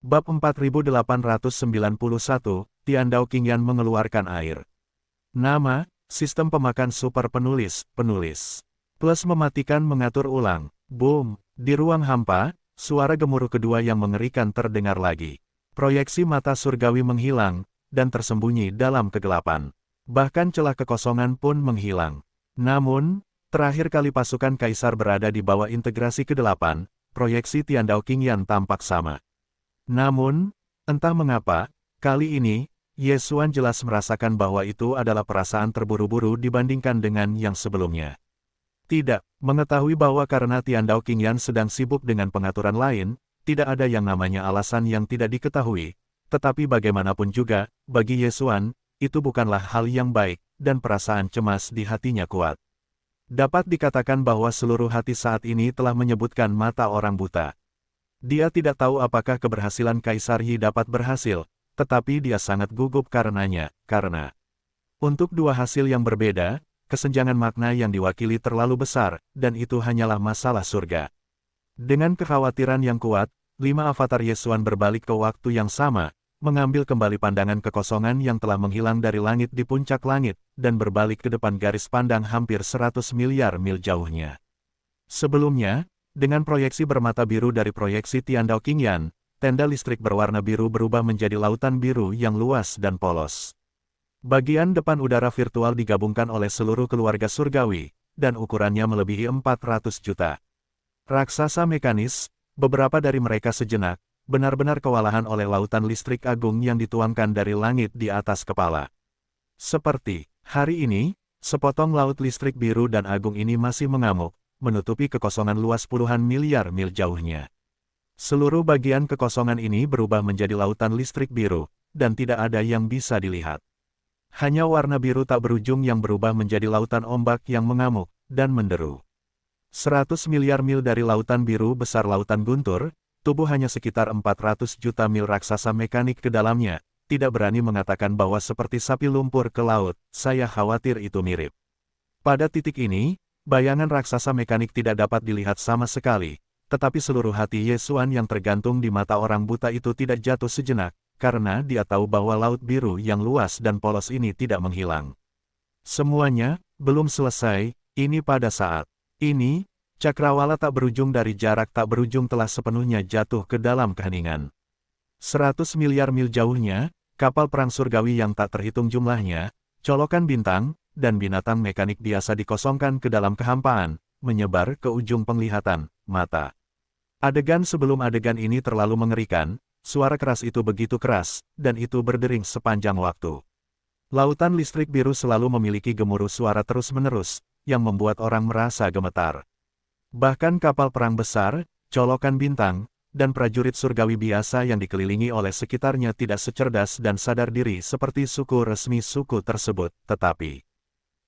Bab 4891, Tiandao Qingyan mengeluarkan air. Nama, sistem pemakan super penulis. Plus mematikan mengatur ulang. Boom, di ruang hampa, suara gemuruh kedua yang mengerikan terdengar lagi. Proyeksi mata surgawi menghilang, dan tersembunyi dalam kegelapan. Bahkan celah kekosongan pun menghilang. Namun, terakhir kali pasukan kaisar berada di bawah integrasi ke-8, proyeksi Tiandao Qingyan tampak sama. Namun, entah mengapa, kali ini, Ye Xuan jelas merasakan bahwa itu adalah perasaan terburu-buru dibandingkan dengan yang sebelumnya. Tidak, mengetahui bahwa karena Tiandao Qingyan sedang sibuk dengan pengaturan lain, tidak ada yang namanya alasan yang tidak diketahui, tetapi bagaimanapun juga, bagi Ye Xuan, itu bukanlah hal yang baik, dan perasaan cemas di hatinya kuat. Dapat dikatakan bahwa seluruh hati saat ini telah menyebutkan mata orang buta. Dia tidak tahu apakah keberhasilan Kaisar Yi dapat berhasil, tetapi dia sangat gugup karenanya, karena untuk dua hasil yang berbeda, kesenjangan makna yang diwakili terlalu besar, dan itu hanyalah masalah surga. Dengan kekhawatiran yang kuat, 5 avatar Ye Xuan berbalik ke waktu yang sama, mengambil kembali pandangan kekosongan yang telah menghilang dari langit di puncak langit, dan berbalik ke depan garis pandang hampir 100 miliar mil jauhnya. Sebelumnya, dengan proyeksi bermata biru dari proyeksi Tiandao Qingyan, tenda listrik berwarna biru berubah menjadi lautan biru yang luas dan polos. Bagian depan udara virtual digabungkan oleh seluruh keluarga surgawi, dan ukurannya melebihi 400 juta. Raksasa mekanis, beberapa dari mereka sejenak, benar-benar kewalahan oleh lautan listrik agung yang dituangkan dari langit di atas kepala. Seperti hari ini, sepotong laut listrik biru dan agung ini masih mengamuk, menutupi kekosongan luas puluhan miliar mil jauhnya. Seluruh bagian kekosongan ini berubah menjadi lautan listrik biru, dan tidak ada yang bisa dilihat. Hanya warna biru tak berujung yang berubah menjadi lautan ombak yang mengamuk, dan menderu. 100 miliar mil dari lautan biru besar lautan guntur, tubuh hanya sekitar 400 juta mil raksasa mekanik ke dalamnya, tidak berani mengatakan bahwa seperti sapi lumpur ke laut, saya khawatir itu mirip. Pada titik ini, bayangan raksasa mekanik tidak dapat dilihat sama sekali, tetapi seluruh hati Ye Xuan yang tergantung di mata orang buta itu tidak jatuh sejenak, karena dia tahu bahwa laut biru yang luas dan polos ini tidak menghilang. Semuanya belum selesai, ini pada saat ini, cakrawala tak berujung dari jarak tak berujung telah sepenuhnya jatuh ke dalam keheningan. 100 miliar mil jauhnya, kapal perang surgawi yang tak terhitung jumlahnya, colokan bintang, dan binatang mekanik biasa dikosongkan ke dalam kehampaan, menyebar ke ujung penglihatan, mata. Adegan sebelum adegan ini terlalu mengerikan, suara keras itu begitu keras, dan itu berdering sepanjang waktu. Lautan listrik biru selalu memiliki gemuruh suara terus-menerus, yang membuat orang merasa gemetar. Bahkan kapal perang besar, colokan bintang, dan prajurit surgawi biasa yang dikelilingi oleh sekitarnya tidak secerdas dan sadar diri seperti suku resmi suku tersebut, tetapi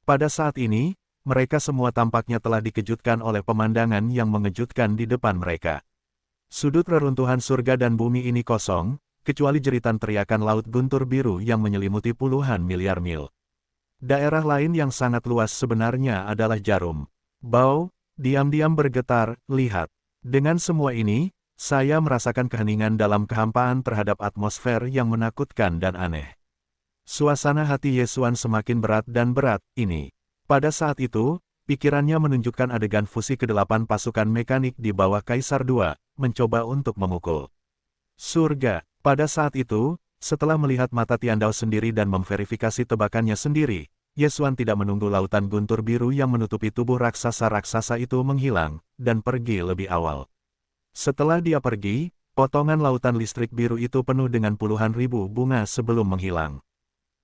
pada saat ini, mereka semua tampaknya telah dikejutkan oleh pemandangan yang mengejutkan di depan mereka. Sudut reruntuhan surga dan bumi ini kosong, kecuali jeritan teriakan laut guntur biru yang menyelimuti puluhan miliar mil. Daerah lain yang sangat luas sebenarnya adalah jarum bau, diam-diam bergetar, lihat. Dengan semua ini, saya merasakan keheningan dalam kehampaan terhadap atmosfer yang menakutkan dan aneh. Suasana hati Ye Xuan semakin berat dan berat, ini. Pada saat itu, pikirannya menunjukkan adegan fusi ke-8 pasukan mekanik di bawah Kaisar II, mencoba untuk memukul surga. Pada saat itu, setelah melihat mata Tiandao sendiri dan memverifikasi tebakannya sendiri, Ye Xuan tidak menunggu lautan guntur biru yang menutupi tubuh raksasa-raksasa itu menghilang, dan pergi lebih awal. Setelah dia pergi, potongan lautan listrik biru itu penuh dengan puluhan ribu bunga sebelum menghilang.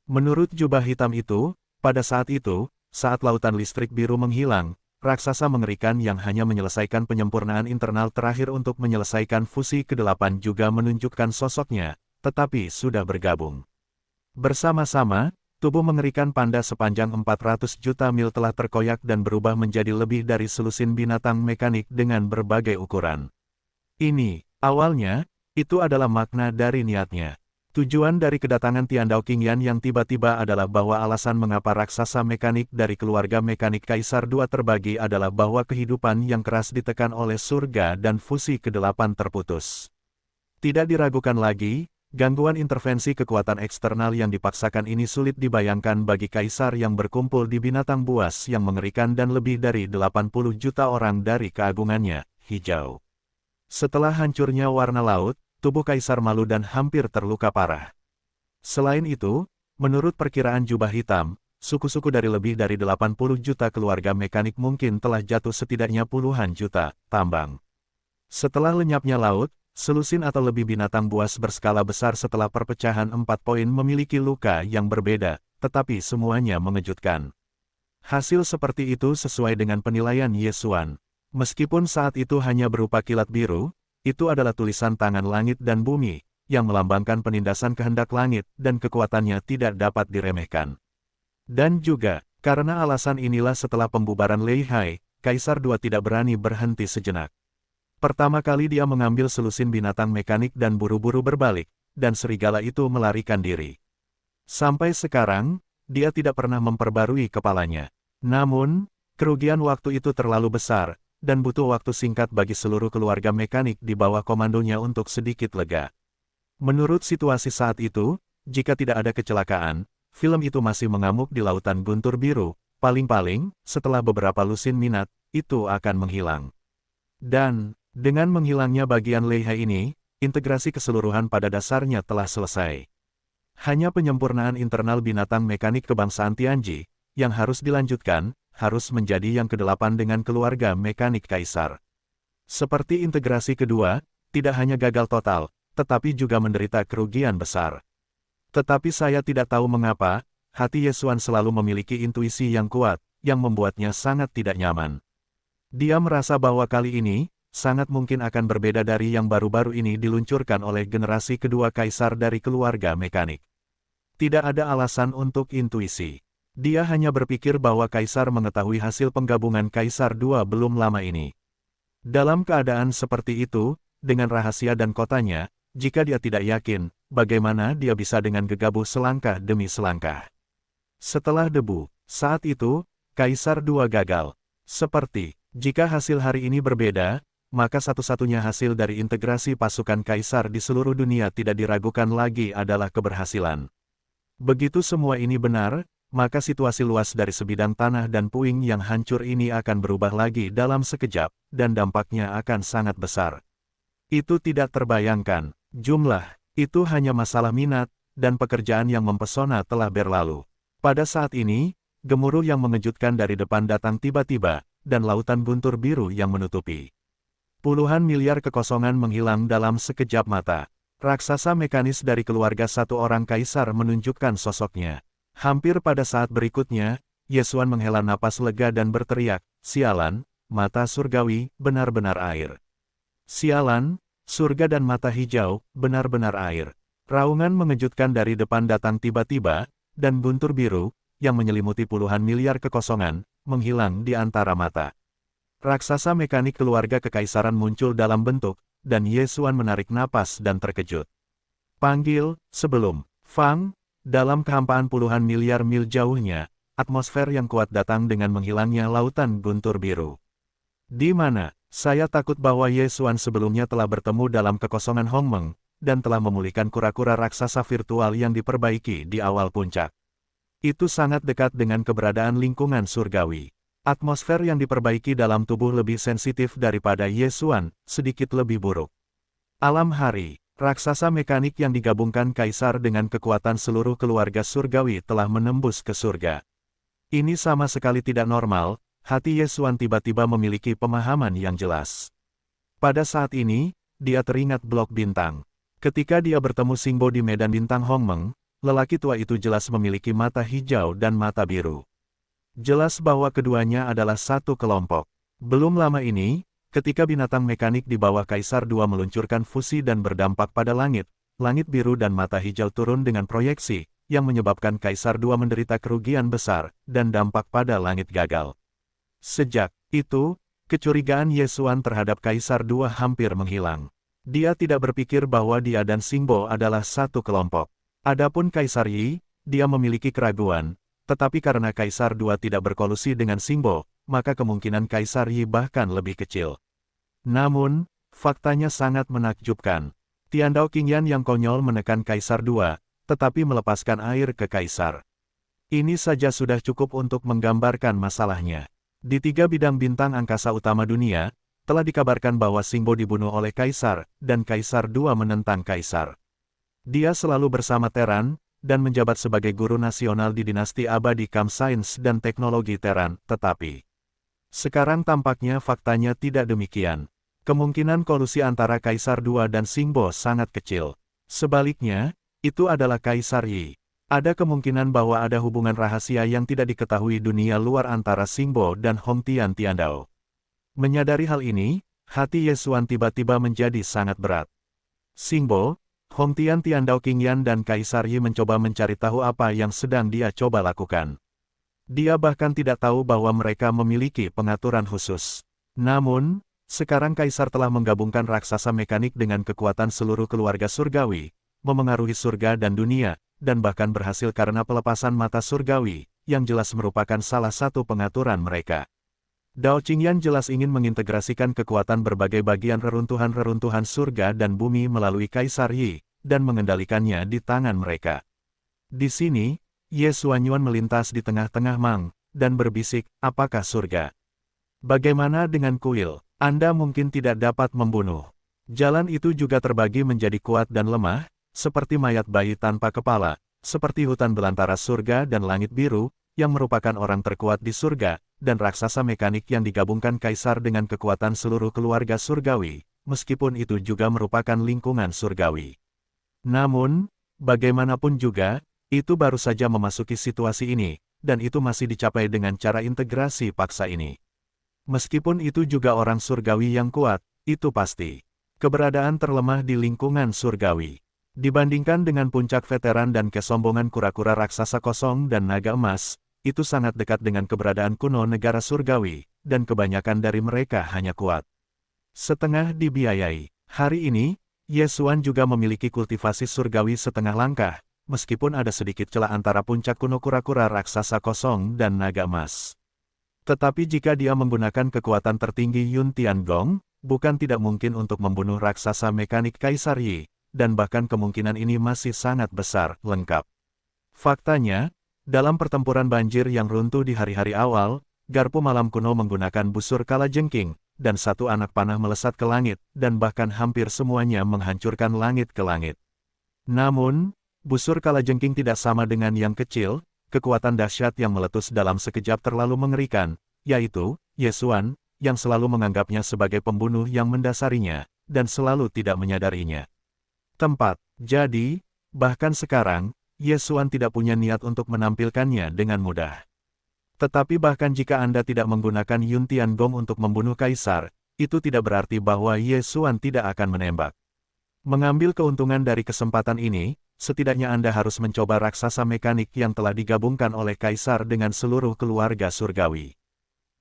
Menurut jubah hitam itu, pada saat itu, saat lautan listrik biru menghilang, raksasa mengerikan yang hanya menyelesaikan penyempurnaan internal terakhir untuk menyelesaikan fusi ke-8 juga menunjukkan sosoknya, tetapi sudah bergabung. Bersama-sama, tubuh mengerikan panda sepanjang 400 juta mil telah terkoyak dan berubah menjadi lebih dari selusin binatang mekanik dengan berbagai ukuran. Ini, awalnya, itu adalah makna dari niatnya. Tujuan dari kedatangan Tiandao Qingyan yang tiba-tiba adalah bahwa alasan mengapa raksasa mekanik dari keluarga mekanik Kaisar II terbagi adalah bahwa kehidupan yang keras ditekan oleh surga dan fusi ke-8 terputus. Tidak diragukan lagi, gangguan intervensi kekuatan eksternal yang dipaksakan ini sulit dibayangkan bagi kaisar yang berkumpul di binatang buas yang mengerikan dan lebih dari 80 juta orang dari keagungannya, hijau. Setelah hancurnya warna laut, tubuh kaisar malu dan hampir terluka parah. Selain itu, menurut perkiraan jubah hitam, suku-suku dari lebih dari 80 juta keluarga mekanik mungkin telah jatuh setidaknya puluhan juta tambang. Setelah lenyapnya laut, selusin atau lebih binatang buas berskala besar setelah perpecahan 4 poin memiliki luka yang berbeda, tetapi semuanya mengejutkan. Hasil seperti itu sesuai dengan penilaian Yesuan. Meskipun saat itu hanya berupa kilat biru, itu adalah tulisan tangan langit dan bumi, yang melambangkan penindasan kehendak langit dan kekuatannya tidak dapat diremehkan. Dan juga, karena alasan inilah setelah pembubaran Leihai, Kaisar II tidak berani berhenti sejenak. Pertama kali dia mengambil selusin binatang mekanik dan buru-buru berbalik, dan serigala itu melarikan diri. Sampai sekarang, dia tidak pernah memperbarui kepalanya. Namun, kerugian waktu itu terlalu besar, dan butuh waktu singkat bagi seluruh keluarga mekanik di bawah komandonya untuk sedikit lega. Menurut situasi saat itu, jika tidak ada kecelakaan, film itu masih mengamuk di lautan guntur biru, paling-paling, setelah beberapa lusin minat, itu akan menghilang. Dan, dengan menghilangnya bagian Leihai ini, integrasi keseluruhan pada dasarnya telah selesai. Hanya penyempurnaan internal binatang mekanik kebangsaan Tianji, yang harus dilanjutkan, harus menjadi yang ke-8 dengan keluarga mekanik kaisar. Seperti integrasi kedua, tidak hanya gagal total, tetapi juga menderita kerugian besar. Tetapi saya tidak tahu mengapa, hati Yesuan selalu memiliki intuisi yang kuat, yang membuatnya sangat tidak nyaman. Dia merasa bahwa kali ini, sangat mungkin akan berbeda dari yang baru-baru ini diluncurkan oleh generasi kedua kaisar dari keluarga mekanik. Tidak ada alasan untuk intuisi. Dia hanya berpikir bahwa kaisar mengetahui hasil penggabungan Kaisar II belum lama ini. Dalam keadaan seperti itu, dengan rahasia dan kotanya, jika dia tidak yakin, bagaimana dia bisa dengan gegabah selangkah demi selangkah. Setelah debu, saat itu, Kaisar II gagal. Seperti, jika hasil hari ini berbeda, maka satu-satunya hasil dari integrasi pasukan kaisar di seluruh dunia tidak diragukan lagi adalah keberhasilan. Begitu semua ini benar, maka situasi luas dari sebidang tanah dan puing yang hancur ini akan berubah lagi dalam sekejap, dan dampaknya akan sangat besar. Itu tidak terbayangkan. Jumlah, itu hanya masalah minat, dan pekerjaan yang mempesona telah berlalu. Pada saat ini, gemuruh yang mengejutkan dari depan datang tiba-tiba, dan lautan guntur biru yang menutupi. Puluhan miliar kekosongan menghilang dalam sekejap mata. Raksasa mekanis dari keluarga satu orang kaisar menunjukkan sosoknya. Hampir pada saat berikutnya, Yesuan menghela napas lega dan berteriak, "Sialan, mata surgawi, benar-benar air. Sialan, surga dan mata hijau, benar-benar air." Raungan mengejutkan dari depan datang tiba-tiba, dan guntur biru, yang menyelimuti puluhan miliar kekosongan, menghilang di antara mata. Raksasa mekanik keluarga kekaisaran muncul dalam bentuk, dan Yesuan menarik napas dan terkejut. Panggil, sebelum, Fang, dalam kehampaan puluhan miliar mil jauhnya, atmosfer yang kuat datang dengan menghilangnya lautan guntur biru. Di mana, saya takut bahwa Yesuan sebelumnya telah bertemu dalam kekosongan Hongmeng, dan telah memulihkan kura-kura raksasa virtual yang diperbaiki di awal puncak. Itu sangat dekat dengan keberadaan lingkungan surgawi. Atmosfer yang diperbaiki dalam tubuh lebih sensitif daripada Yesuan, sedikit lebih buruk. Alam hari, raksasa mekanik yang digabungkan kaisar dengan kekuatan seluruh keluarga surgawi telah menembus ke surga. Ini sama sekali tidak normal, hati Yesuan tiba-tiba memiliki pemahaman yang jelas. Pada saat ini, dia teringat blok bintang. Ketika dia bertemu Singbo di medan bintang Hongmeng, lelaki tua itu jelas memiliki mata hijau dan mata biru. Jelas bahwa keduanya adalah satu kelompok. Belum lama ini, ketika binatang mekanik di bawah Kaisar II meluncurkan fusi dan berdampak pada langit, langit biru dan mata hijau turun dengan proyeksi, yang menyebabkan Kaisar II menderita kerugian besar, dan dampak pada langit gagal. Sejak itu, kecurigaan Yesuan terhadap Kaisar II hampir menghilang. Dia tidak berpikir bahwa dia dan Singbo adalah satu kelompok. Adapun Kaisar Yi, dia memiliki keraguan, tetapi karena Kaisar II tidak berkolusi dengan Singbo, maka kemungkinan Kaisar Yi bahkan lebih kecil. Namun, faktanya sangat menakjubkan. Tiandao Qingyan yang konyol menekan Kaisar II, tetapi melepaskan air ke Kaisar. Ini saja sudah cukup untuk menggambarkan masalahnya. Di 3 bidang bintang angkasa utama dunia, telah dikabarkan bahwa Xingbo dibunuh oleh Kaisar, dan Kaisar II menentang Kaisar. Dia selalu bersama Teran, dan menjabat sebagai guru nasional di dinasti abadi Kam Sains dan Teknologi Teran, tetapi sekarang tampaknya faktanya tidak demikian. Kemungkinan kolusi antara Kaisar II dan Xingbo sangat kecil. Sebaliknya, itu adalah Kaisar Yi. Ada kemungkinan bahwa ada hubungan rahasia yang tidak diketahui dunia luar antara Xingbo dan Hongtian Tiandao. Menyadari hal ini, hati Ye Xuan tiba-tiba menjadi sangat berat. Xingbo, Hongtian Tiandao Qingyan dan Kaisar Yi mencoba mencari tahu apa yang sedang dia coba lakukan. Dia bahkan tidak tahu bahwa mereka memiliki pengaturan khusus. Namun, sekarang Kaisar telah menggabungkan raksasa mekanik dengan kekuatan seluruh keluarga surgawi, memengaruhi surga dan dunia, dan bahkan berhasil karena pelepasan mata surgawi, yang jelas merupakan salah satu pengaturan mereka. Dao Qingyan jelas ingin mengintegrasikan kekuatan berbagai bagian reruntuhan-reruntuhan surga dan bumi melalui Kaisar Yi, dan mengendalikannya di tangan mereka. Di sini, Ye Xuanyuan melintas di tengah-tengah Mang, dan berbisik, apakah surga? Bagaimana dengan kuil? Anda mungkin tidak dapat membunuh. Jalan itu juga terbagi menjadi kuat dan lemah, seperti mayat bayi tanpa kepala, seperti hutan belantara surga dan langit biru, yang merupakan orang terkuat di surga, dan raksasa mekanik yang digabungkan Kaisar dengan kekuatan seluruh keluarga surgawi, meskipun itu juga merupakan lingkungan surgawi. Namun, bagaimanapun juga, itu baru saja memasuki situasi ini, dan itu masih dicapai dengan cara integrasi paksa ini. Meskipun itu juga orang surgawi yang kuat, itu pasti. Keberadaan terlemah di lingkungan surgawi. Dibandingkan dengan puncak veteran dan kesombongan kura-kura raksasa kosong dan naga emas, itu sangat dekat dengan keberadaan kuno negara surgawi, dan kebanyakan dari mereka hanya kuat setengah dibiayai. Hari ini, Ye Xuan juga memiliki kultivasi surgawi setengah langkah, meskipun ada sedikit celah antara puncak kuno kura-kura raksasa kosong dan naga emas. Tetapi jika dia menggunakan kekuatan tertinggi Yun Tiangong, bukan tidak mungkin untuk membunuh raksasa mekanik Kaisar Yi, dan bahkan kemungkinan ini masih sangat besar, lengkap. Faktanya, dalam pertempuran banjir yang runtuh di hari-hari awal, garpu malam kuno menggunakan busur kalajengking, dan satu anak panah melesat ke langit, dan bahkan hampir semuanya menghancurkan langit ke langit. Namun, busur kalajengking tidak sama dengan yang kecil. Kekuatan dahsyat yang meletus dalam sekejap terlalu mengerikan, yaitu Ye Xuan, yang selalu menganggapnya sebagai pembunuh yang mendasarinya, dan selalu tidak menyadarinya. Jadi, bahkan sekarang, Ye Xuan tidak punya niat untuk menampilkannya dengan mudah. Tetapi bahkan jika Anda tidak menggunakan Yun Tiangong untuk membunuh Kaisar, itu tidak berarti bahwa Ye Xuan tidak akan menembak. Mengambil keuntungan dari kesempatan ini, setidaknya Anda harus mencoba raksasa mekanik yang telah digabungkan oleh Kaisar dengan seluruh keluarga surgawi.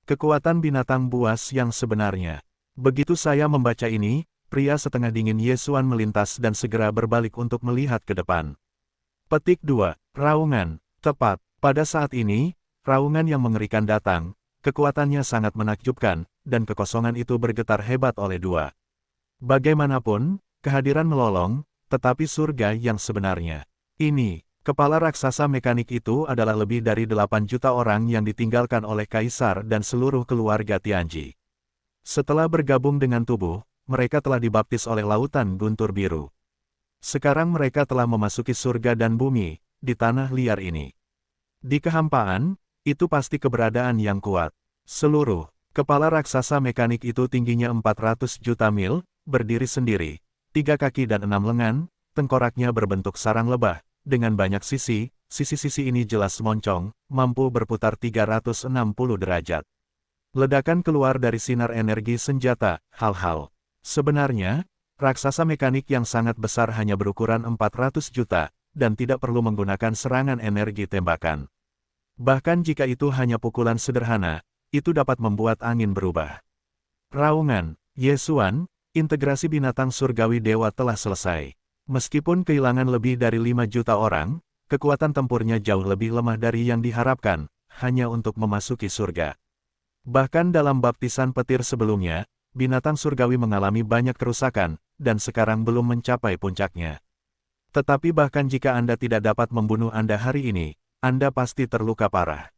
Kekuatan binatang buas yang sebenarnya. Begitu saya membaca ini, pria setengah dingin Ye Xuan melintas dan segera berbalik untuk melihat ke depan. Petik 2. Raungan. Tepat. Pada saat ini, raungan yang mengerikan datang, kekuatannya sangat menakjubkan, dan kekosongan itu bergetar hebat oleh dua. Bagaimanapun, kehadiran melolong, tetapi surga yang sebenarnya. Ini, kepala raksasa mekanik itu adalah lebih dari 8 juta orang yang ditinggalkan oleh Kaisar dan seluruh keluarga Tianji. Setelah bergabung dengan tubuh, mereka telah dibaptis oleh lautan guntur biru. Sekarang mereka telah memasuki surga dan bumi, di tanah liar ini. Di kehampaan, itu pasti keberadaan yang kuat. Seluruh kepala raksasa mekanik itu tingginya 400 juta mil, berdiri sendiri. 3 kaki dan 6 lengan, tengkoraknya berbentuk sarang lebah, dengan banyak sisi-sisi ini jelas moncong, mampu berputar 360 derajat. Ledakan keluar dari sinar energi senjata, hal-hal. Sebenarnya, raksasa mekanik yang sangat besar hanya berukuran 400 juta, dan tidak perlu menggunakan serangan energi tembakan. Bahkan jika itu hanya pukulan sederhana, itu dapat membuat angin berubah. Raungan, Ye Xuan, integrasi binatang surgawi dewa telah selesai. Meskipun kehilangan lebih dari 5 juta orang, kekuatan tempurnya jauh lebih lemah dari yang diharapkan, hanya untuk memasuki surga. Bahkan dalam baptisan petir sebelumnya, binatang surgawi mengalami banyak kerusakan, dan sekarang belum mencapai puncaknya. Tetapi bahkan jika Anda tidak dapat membunuh Anda hari ini, Anda pasti terluka parah.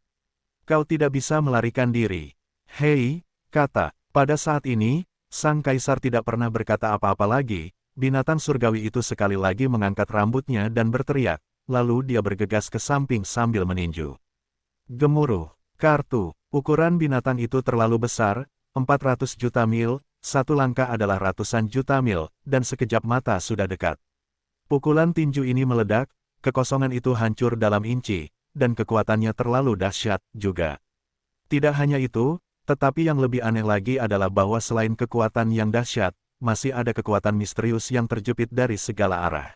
Kau tidak bisa melarikan diri. Hei, kata, pada saat ini, sang kaisar tidak pernah berkata apa-apa lagi. Binatang surgawi itu sekali lagi mengangkat rambutnya dan berteriak, lalu dia bergegas ke samping sambil meninju. Gemuruh, kartu, ukuran binatang itu terlalu besar, 400 juta mil, satu langkah adalah ratusan juta mil, dan sekejap mata sudah dekat. Pukulan tinju ini meledak, kekosongan itu hancur dalam inci, dan kekuatannya terlalu dahsyat juga. Tidak hanya itu, tetapi yang lebih aneh lagi adalah bahwa selain kekuatan yang dahsyat, masih ada kekuatan misterius yang terjepit dari segala arah.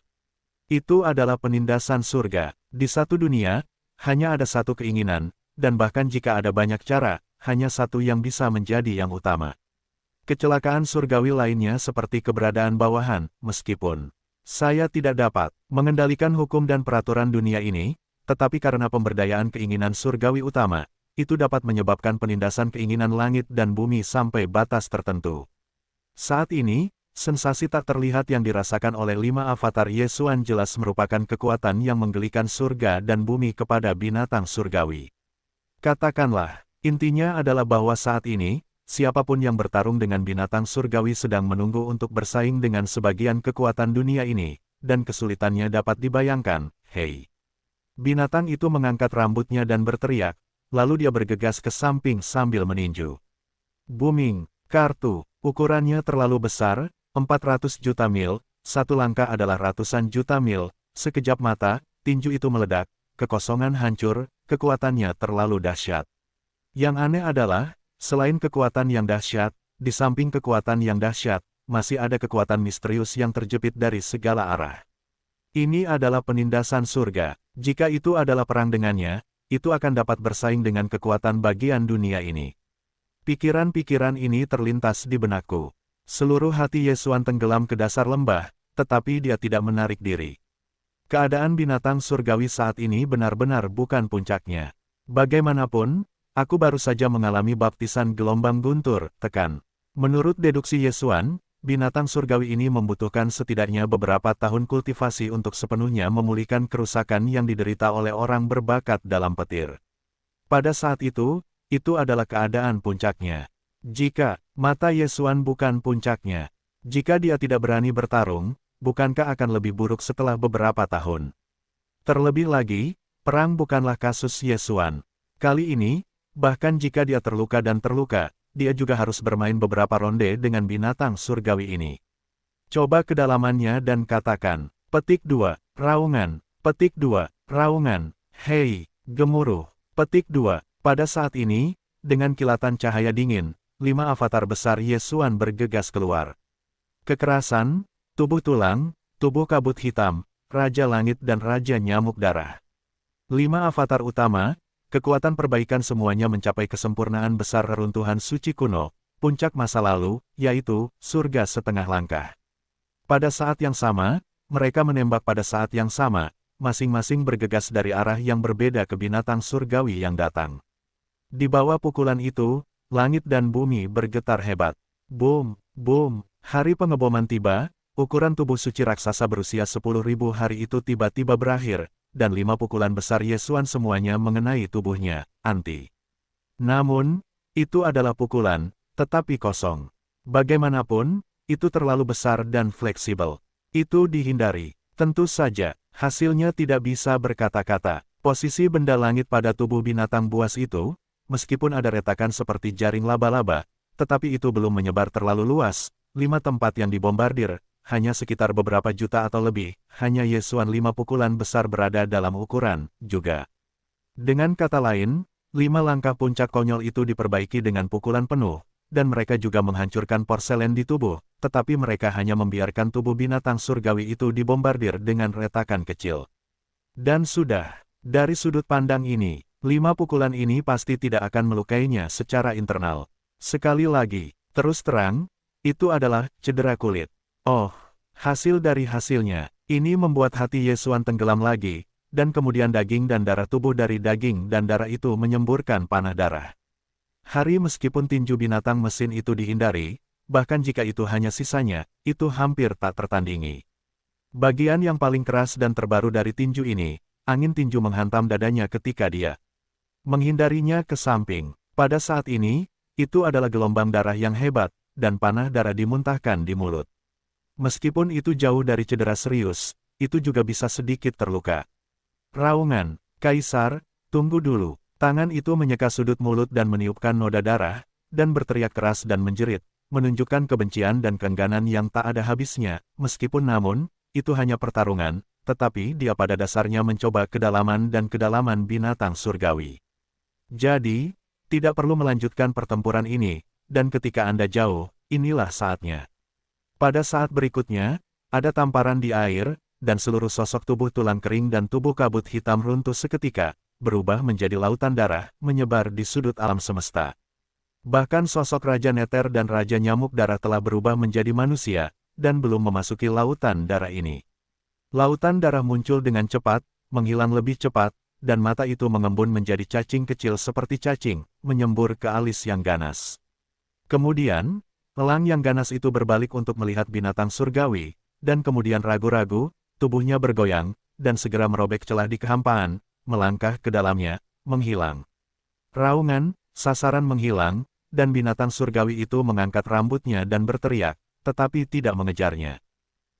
Itu adalah penindasan surga. Di satu dunia, hanya ada satu keinginan, dan bahkan jika ada banyak cara, hanya satu yang bisa menjadi yang utama. Kecelakaan surgawi lainnya seperti keberadaan bawahan, meskipun saya tidak dapat mengendalikan hukum dan peraturan dunia ini, tetapi karena pemberdayaan keinginan surgawi utama, itu dapat menyebabkan penindasan keinginan langit dan bumi sampai batas tertentu. Saat ini, sensasi tak terlihat yang dirasakan oleh 5 avatar Yesuan jelas merupakan kekuatan yang menggelikan surga dan bumi kepada binatang surgawi. Katakanlah, intinya adalah bahwa saat ini, siapapun yang bertarung dengan binatang surgawi sedang menunggu untuk bersaing dengan sebagian kekuatan dunia ini, dan kesulitannya dapat dibayangkan. Hei! Binatang itu mengangkat rambutnya dan berteriak, lalu dia bergegas ke samping sambil meninju. Booming, kartu. Ukurannya terlalu besar, 400 juta mil, satu langkah adalah ratusan juta mil, sekejap mata, tinju itu meledak, kekosongan hancur, kekuatannya terlalu dahsyat. Yang aneh adalah, selain kekuatan yang dahsyat, di samping kekuatan yang dahsyat, masih ada kekuatan misterius yang terjepit dari segala arah. Ini adalah penindasan surga. Jika itu adalah perang dengannya, itu akan dapat bersaing dengan kekuatan bagian dunia ini. Pikiran-pikiran ini terlintas di benakku. Seluruh hati Yesuan tenggelam ke dasar lembah, tetapi dia tidak menarik diri. Keadaan binatang surgawi saat ini benar-benar bukan puncaknya. Bagaimanapun, aku baru saja mengalami baptisan gelombang guntur, tekan. Menurut deduksi Yesuan, binatang surgawi ini membutuhkan setidaknya beberapa tahun kultivasi untuk sepenuhnya memulihkan kerusakan yang diderita oleh orang berbakat dalam petir. Pada saat itu adalah keadaan puncaknya. Jika mata Yesuan bukan puncaknya, jika dia tidak berani bertarung, bukankah akan lebih buruk setelah beberapa tahun? Terlebih lagi, perang bukanlah kasus Yesuan. Kali ini, bahkan jika dia terluka dan terluka, dia juga harus bermain beberapa ronde dengan binatang surgawi ini. Coba kedalamannya dan katakan, petik 2, raungan, petik 2, raungan, hei, gemuruh, petik 2. Pada saat ini, dengan kilatan cahaya dingin, 5 avatar besar Yesuan bergegas keluar. Kekerasan, tubuh tulang, tubuh kabut hitam, Raja Langit dan Raja Nyamuk Darah. 5 avatar utama, kekuatan perbaikan semuanya mencapai kesempurnaan besar reruntuhan suci kuno, puncak masa lalu, yaitu surga setengah langkah. Pada saat yang sama, mereka menembak pada saat yang sama, masing-masing bergegas dari arah yang berbeda ke binatang surgawi yang datang. Di bawah pukulan itu, langit dan bumi bergetar hebat. Boom, boom, hari pengeboman tiba, ukuran tubuh suci raksasa berusia 10.000 hari itu tiba-tiba berakhir, dan 5 pukulan besar Yesuan semuanya mengenai tubuhnya, anti. Namun, itu adalah pukulan, tetapi kosong. Bagaimanapun, itu terlalu besar dan fleksibel. Itu dihindari. Tentu saja, hasilnya tidak bisa berkata-kata. Posisi benda langit pada tubuh binatang buas itu, meskipun ada retakan seperti jaring laba-laba, tetapi itu belum menyebar terlalu luas. 5 tempat yang dibombardir, hanya sekitar beberapa juta atau lebih, hanya Yesuan 5 pukulan besar berada dalam ukuran, juga. Dengan kata lain, 5 langkah puncak konyol itu diperbaiki dengan pukulan penuh, dan mereka juga menghancurkan porselen di tubuh, tetapi mereka hanya membiarkan tubuh binatang surgawi itu dibombardir dengan retakan kecil. Dan sudah, dari sudut pandang ini, 5 pukulan ini pasti tidak akan melukainya secara internal. Sekali lagi, terus terang, itu adalah cedera kulit. Oh, hasil dari hasilnya, ini membuat hati Yesuan tenggelam lagi, dan kemudian daging dan darah tubuh dari daging dan darah itu menyemburkan panah darah. Hari meskipun tinju binatang mesin itu dihindari, bahkan jika itu hanya sisanya, itu hampir tak tertandingi. Bagian yang paling keras dan terbaru dari tinju ini, angin tinju menghantam dadanya ketika dia menghindarinya ke samping. Pada saat ini, itu adalah gelombang darah yang hebat, dan panah darah dimuntahkan di mulut. Meskipun itu jauh dari cedera serius, itu juga bisa sedikit terluka. Raungan, Kaisar, tunggu dulu. Tangan itu menyeka sudut mulut dan meniupkan noda darah, dan berteriak keras dan menjerit, menunjukkan kebencian dan keengganan yang tak ada habisnya. Meskipun namun, itu hanya pertarungan, tetapi dia pada dasarnya mencoba kedalaman dan kedalaman binatang surgawi. Jadi, tidak perlu melanjutkan pertempuran ini, dan ketika Anda jauh, inilah saatnya. Pada saat berikutnya, ada tamparan di air, dan seluruh sosok tubuh tulang kering dan tubuh kabut hitam runtuh seketika, berubah menjadi lautan darah, menyebar di sudut alam semesta. Bahkan sosok Raja Neter dan Raja Nyamuk Darah telah berubah menjadi manusia, dan belum memasuki lautan darah ini. Lautan darah muncul dengan cepat, menghilang lebih cepat, dan mata itu mengembun menjadi cacing kecil seperti cacing, menyembur ke alis yang ganas. Kemudian, elang yang ganas itu berbalik untuk melihat binatang surgawi, dan kemudian ragu-ragu, tubuhnya bergoyang, dan segera merobek celah di kehampaan, melangkah ke dalamnya, menghilang. Raungan, sasaran menghilang, dan binatang surgawi itu mengangkat rambutnya dan berteriak, tetapi tidak mengejarnya.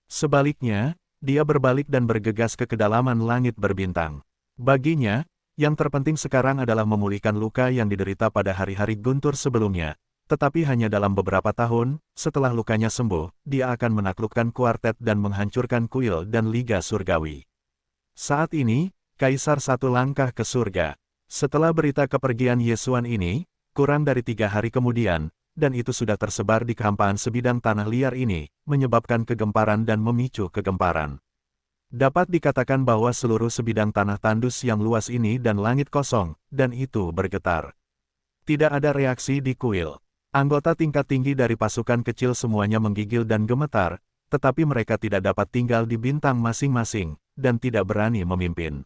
Sebaliknya, dia berbalik dan bergegas ke kedalaman langit berbintang. Baginya, yang terpenting sekarang adalah memulihkan luka yang diderita pada hari-hari guntur sebelumnya, tetapi hanya dalam beberapa tahun, setelah lukanya sembuh, dia akan menaklukkan kuartet dan menghancurkan kuil dan liga surgawi. Saat ini, Kaisar satu langkah ke surga. Setelah berita kepergian Yesuan ini, kurang dari 3 hari kemudian, dan itu sudah tersebar di kehampaan sebidang tanah liar ini, menyebabkan kegemparan dan memicu kegemparan. Dapat dikatakan bahwa seluruh sebidang tanah tandus yang luas ini dan langit kosong, dan itu bergetar. Tidak ada reaksi di kuil. Anggota tingkat tinggi dari pasukan kecil semuanya menggigil dan gemetar, tetapi mereka tidak dapat tinggal di bintang masing-masing, dan tidak berani memimpin.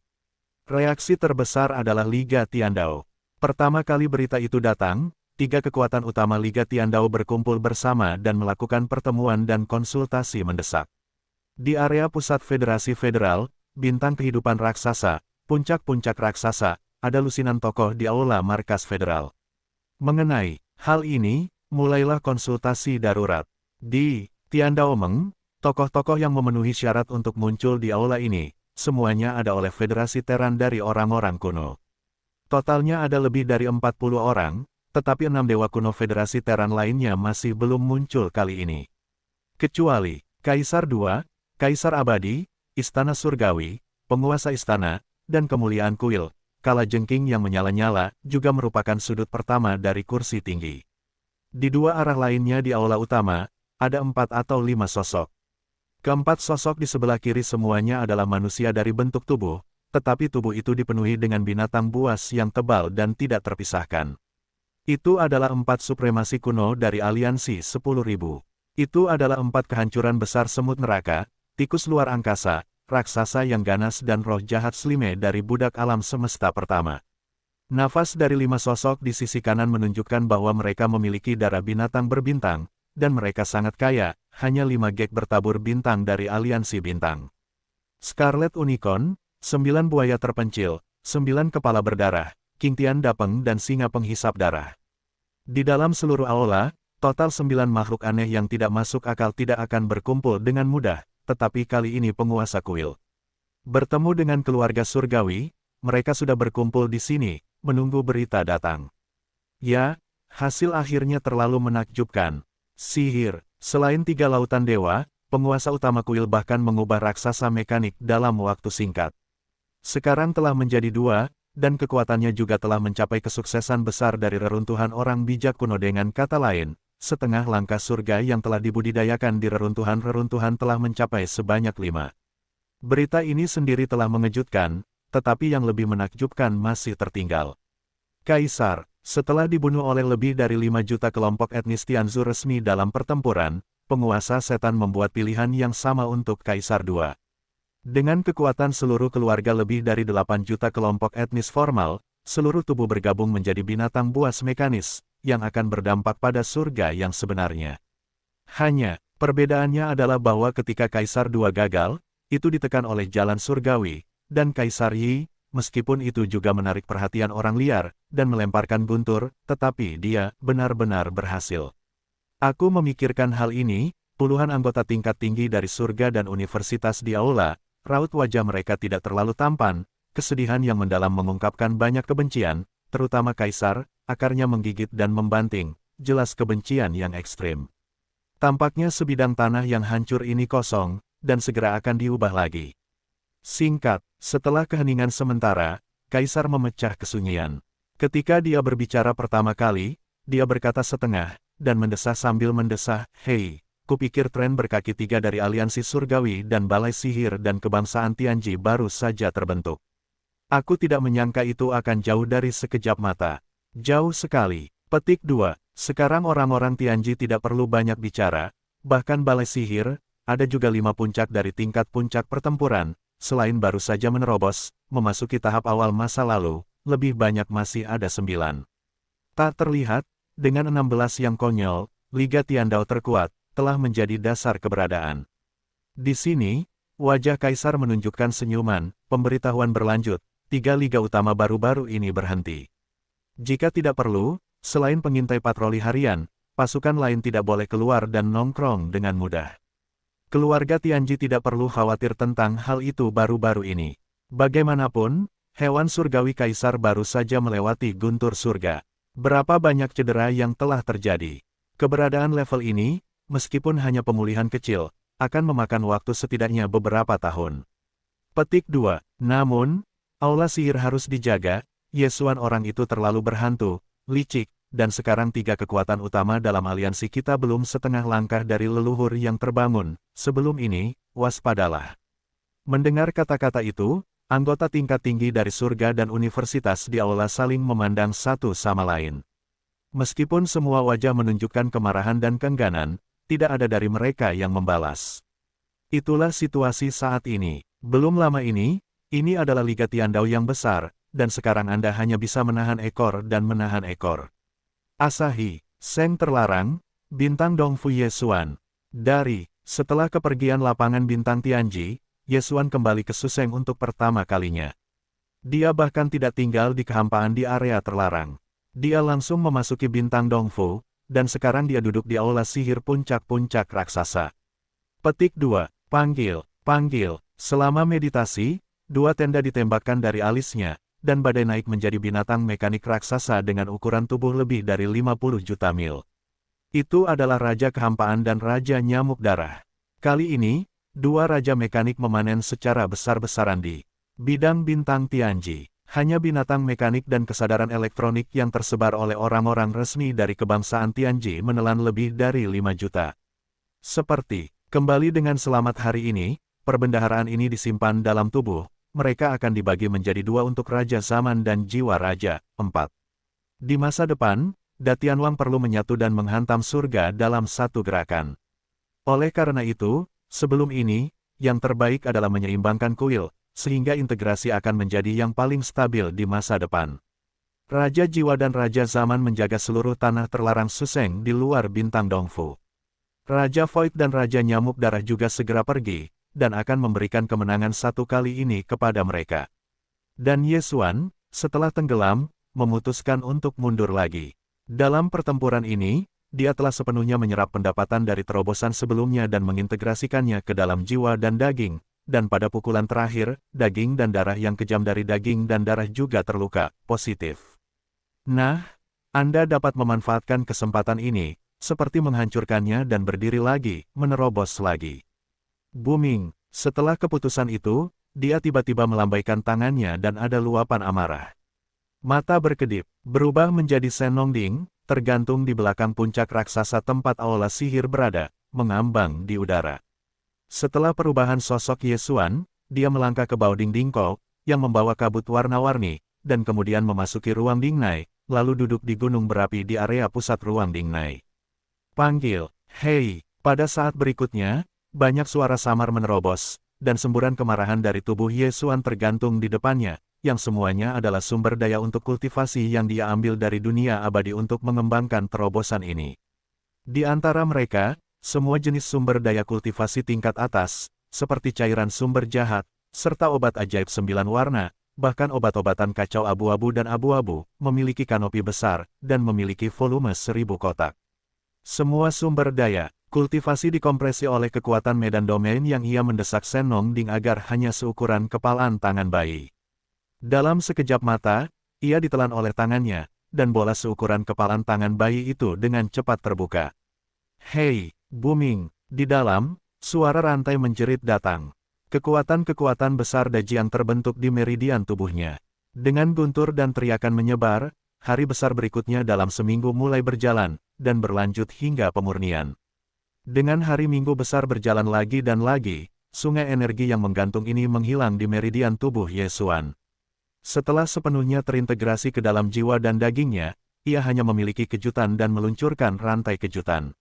Reaksi terbesar adalah Liga Tiandao. Pertama kali berita itu datang, 3 kekuatan utama Liga Tiandao berkumpul bersama dan melakukan pertemuan dan konsultasi mendesak. Di area pusat Federasi Federal, bintang kehidupan raksasa, puncak-puncak raksasa, ada lusinan tokoh di aula markas federal. Mengenai hal ini, mulailah konsultasi darurat. Di Tiandao Meng, tokoh-tokoh yang memenuhi syarat untuk muncul di aula ini, semuanya ada oleh Federasi Teran dari orang-orang kuno. Totalnya ada lebih dari 40 orang, tetapi 6 dewa kuno Federasi Teran lainnya masih belum muncul kali ini. Kecuali Kaisar II, Kaisar Abadi, Istana Surgawi, Penguasa Istana, dan Kemuliaan Kuil, kalajengking yang menyala-nyala, juga merupakan sudut pertama dari kursi tinggi. Di 2 arah lainnya di aula utama, ada 4 atau 5 sosok. Keempat sosok di sebelah kiri semuanya adalah manusia dari bentuk tubuh, tetapi tubuh itu dipenuhi dengan binatang buas yang tebal dan tidak terpisahkan. Itu adalah 4 supremasi kuno dari aliansi 10.000. Itu adalah 4 kehancuran besar semut neraka, tikus luar angkasa, raksasa yang ganas dan roh jahat Slime dari budak alam semesta pertama. Nafas dari 5 sosok di sisi kanan menunjukkan bahwa mereka memiliki darah binatang berbintang, dan mereka sangat kaya, hanya 5 gek bertabur bintang dari aliansi bintang. Scarlet Unicorn, 9 buaya terpencil, 9 kepala berdarah, King Tian Dapeng dan singa penghisap darah. Di dalam seluruh aula, total 9 makhluk aneh yang tidak masuk akal tidak akan berkumpul dengan mudah, tetapi kali ini penguasa kuil bertemu dengan keluarga surgawi, mereka sudah berkumpul di sini, menunggu berita datang. Ya, hasil akhirnya terlalu menakjubkan. Sihir, selain 3 lautan dewa, penguasa utama kuil bahkan mengubah raksasa mekanik dalam waktu singkat. Sekarang telah menjadi 2, dan kekuatannya juga telah mencapai kesuksesan besar dari reruntuhan orang bijak kuno. Dengan kata lain, setengah langkah surga yang telah dibudidayakan di reruntuhan-reruntuhan telah mencapai sebanyak 5. Berita ini sendiri telah mengejutkan, tetapi yang lebih menakjubkan masih tertinggal. Kaisar, setelah dibunuh oleh lebih dari 5 juta kelompok etnis Tianzu resmi dalam pertempuran, penguasa setan membuat pilihan yang sama untuk Kaisar II. Dengan kekuatan seluruh keluarga lebih dari 8 juta kelompok etnis formal, seluruh tubuh bergabung menjadi binatang buas mekanis, yang akan berdampak pada surga yang sebenarnya. Hanya, perbedaannya adalah bahwa ketika Kaisar II gagal, itu ditekan oleh jalan surgawi, dan Kaisar Yi, meskipun itu juga menarik perhatian orang liar, dan melemparkan guntur, tetapi dia benar-benar berhasil. Aku memikirkan hal ini, puluhan anggota tingkat tinggi dari surga dan universitas di aula, raut wajah mereka tidak terlalu tampan, kesedihan yang mendalam mengungkapkan banyak kebencian, terutama Kaisar, akarnya menggigit dan membanting, jelas kebencian yang ekstrim. Tampaknya sebidang tanah yang hancur ini kosong, dan segera akan diubah lagi. Singkat, setelah keheningan sementara, Kaisar memecah kesunyian. Ketika dia berbicara pertama kali, dia berkata setengah, dan mendesah sambil mendesah, "Hei, kupikir tren berkaki 3 dari aliansi surgawi dan balai sihir dan kebangsaan Tianji baru saja terbentuk. Aku tidak menyangka itu akan jauh dari sekejap mata. Jauh sekali." Petik 2. Sekarang orang-orang Tianji tidak perlu banyak bicara, bahkan balai sihir, ada juga 5 puncak dari tingkat puncak pertempuran, selain baru saja menerobos, memasuki tahap awal masa lalu, lebih banyak masih ada 9. Tak terlihat, dengan 16 yang konyol, Liga Tiandao terkuat, telah menjadi dasar keberadaan. Di sini, wajah Kaisar menunjukkan senyuman, pemberitahuan berlanjut, 3 liga utama baru-baru ini berhenti. Jika tidak perlu, selain pengintai patroli harian, pasukan lain tidak boleh keluar dan nongkrong dengan mudah. Keluarga Tianji tidak perlu khawatir tentang hal itu baru-baru ini. Bagaimanapun, hewan surgawi Kaisar baru saja melewati guntur surga. Berapa banyak cedera yang telah terjadi. Keberadaan level ini, meskipun hanya pemulihan kecil, akan memakan waktu setidaknya beberapa tahun. Petik 2. Namun, aula sihir harus dijaga, Yesuan orang itu terlalu berhantu, licik, dan sekarang 3 kekuatan utama dalam aliansi kita belum setengah langkah dari leluhur yang terbangun. Sebelum ini, waspadalah. Mendengar kata-kata itu, anggota tingkat tinggi dari surga dan universitas di aula saling memandang satu sama lain. Meskipun semua wajah menunjukkan kemarahan dan keengganan, tidak ada dari mereka yang membalas. Itulah situasi saat ini. Belum lama ini adalah Liga Tiandao yang besar, dan sekarang Anda hanya bisa menahan ekor dan menahan ekor. Asahi, Seng terlarang, Bintang Dongfu Yesuan. Setelah kepergian lapangan bintang Tianji, Yesuan kembali ke Suseng untuk pertama kalinya. Dia bahkan tidak tinggal di kehampaan di area terlarang. Dia langsung memasuki bintang Dongfu, dan sekarang dia duduk di aula sihir puncak-puncak raksasa. Petik 2. Panggil. Selama meditasi, 2 tenda ditembakkan dari alisnya, dan badai naik menjadi binatang mekanik raksasa dengan ukuran tubuh lebih dari 50 juta mil. Itu adalah Raja Kehampaan dan Raja Nyamuk Darah. Kali ini, 2 Raja Mekanik memanen secara besar-besaran di bidang bintang Tianji. Hanya binatang mekanik dan kesadaran elektronik yang tersebar oleh orang-orang resmi dari kebangsaan Tianji menelan lebih dari 5 juta. Seperti, kembali dengan selamat hari ini, perbendaharaan ini disimpan dalam tubuh. Mereka akan dibagi menjadi 2 untuk Raja Zaman dan Jiwa Raja. 4. Di masa depan, Datianwang perlu menyatu dan menghantam surga dalam satu gerakan. Oleh karena itu, sebelum ini, yang terbaik adalah menyeimbangkan kuil, sehingga integrasi akan menjadi yang paling stabil di masa depan. Raja Jiwa dan Raja Zaman menjaga seluruh tanah terlarang Suseng di luar bintang Dongfu. Raja Void dan Raja Nyamuk Darah juga segera pergi, dan akan memberikan kemenangan satu kali ini kepada mereka. Dan Yesuan, setelah tenggelam, memutuskan untuk mundur lagi. Dalam pertempuran ini, dia telah sepenuhnya menyerap pendapatan dari terobosan sebelumnya dan mengintegrasikannya ke dalam jiwa dan daging, dan pada pukulan terakhir, daging dan darah yang kejam dari daging dan darah juga terluka, positif. Nah, Anda dapat memanfaatkan kesempatan ini, seperti menghancurkannya dan berdiri lagi, menerobos lagi. Booming. Setelah keputusan itu, dia tiba-tiba melambaikan tangannya dan ada luapan amarah. Mata berkedip, berubah menjadi Senongding, tergantung di belakang puncak raksasa tempat aula sihir berada, mengambang di udara. Setelah perubahan sosok Yesuan, dia melangkah ke Baoding Dingko, yang membawa kabut warna-warni, dan kemudian memasuki ruang Dingnai, lalu duduk di gunung berapi di area pusat ruang Dingnai. Panggil, "Hei!" Pada saat berikutnya, banyak suara samar menerobos, dan semburan kemarahan dari tubuh Yesuan tergantung di depannya, yang semuanya adalah sumber daya untuk kultivasi yang dia ambil dari dunia abadi untuk mengembangkan terobosan ini. Di antara mereka, semua jenis sumber daya kultivasi tingkat atas, seperti cairan sumber jahat, serta obat ajaib 9 warna, bahkan obat-obatan kacau abu-abu dan abu-abu, memiliki kanopi besar, dan memiliki volume 1000 kotak. Semua sumber daya kultivasi dikompresi oleh kekuatan medan domain yang ia mendesak Shen Nongding agar hanya seukuran kepalan tangan bayi. Dalam sekejap mata, ia ditelan oleh tangannya, dan bola seukuran kepalan tangan bayi itu dengan cepat terbuka. Hei, booming, di dalam, suara rantai menjerit datang. Kekuatan-kekuatan besar Dajiang terbentuk di meridian tubuhnya. Dengan guntur dan teriakan menyebar, hari besar berikutnya dalam seminggu mulai berjalan, dan berlanjut hingga pemurnian. Dengan hari minggu besar berjalan lagi dan lagi, sungai energi yang menggantung ini menghilang di meridian tubuh Yesuan. Setelah sepenuhnya terintegrasi ke dalam jiwa dan dagingnya, ia hanya memiliki kejutan dan meluncurkan rantai kejutan.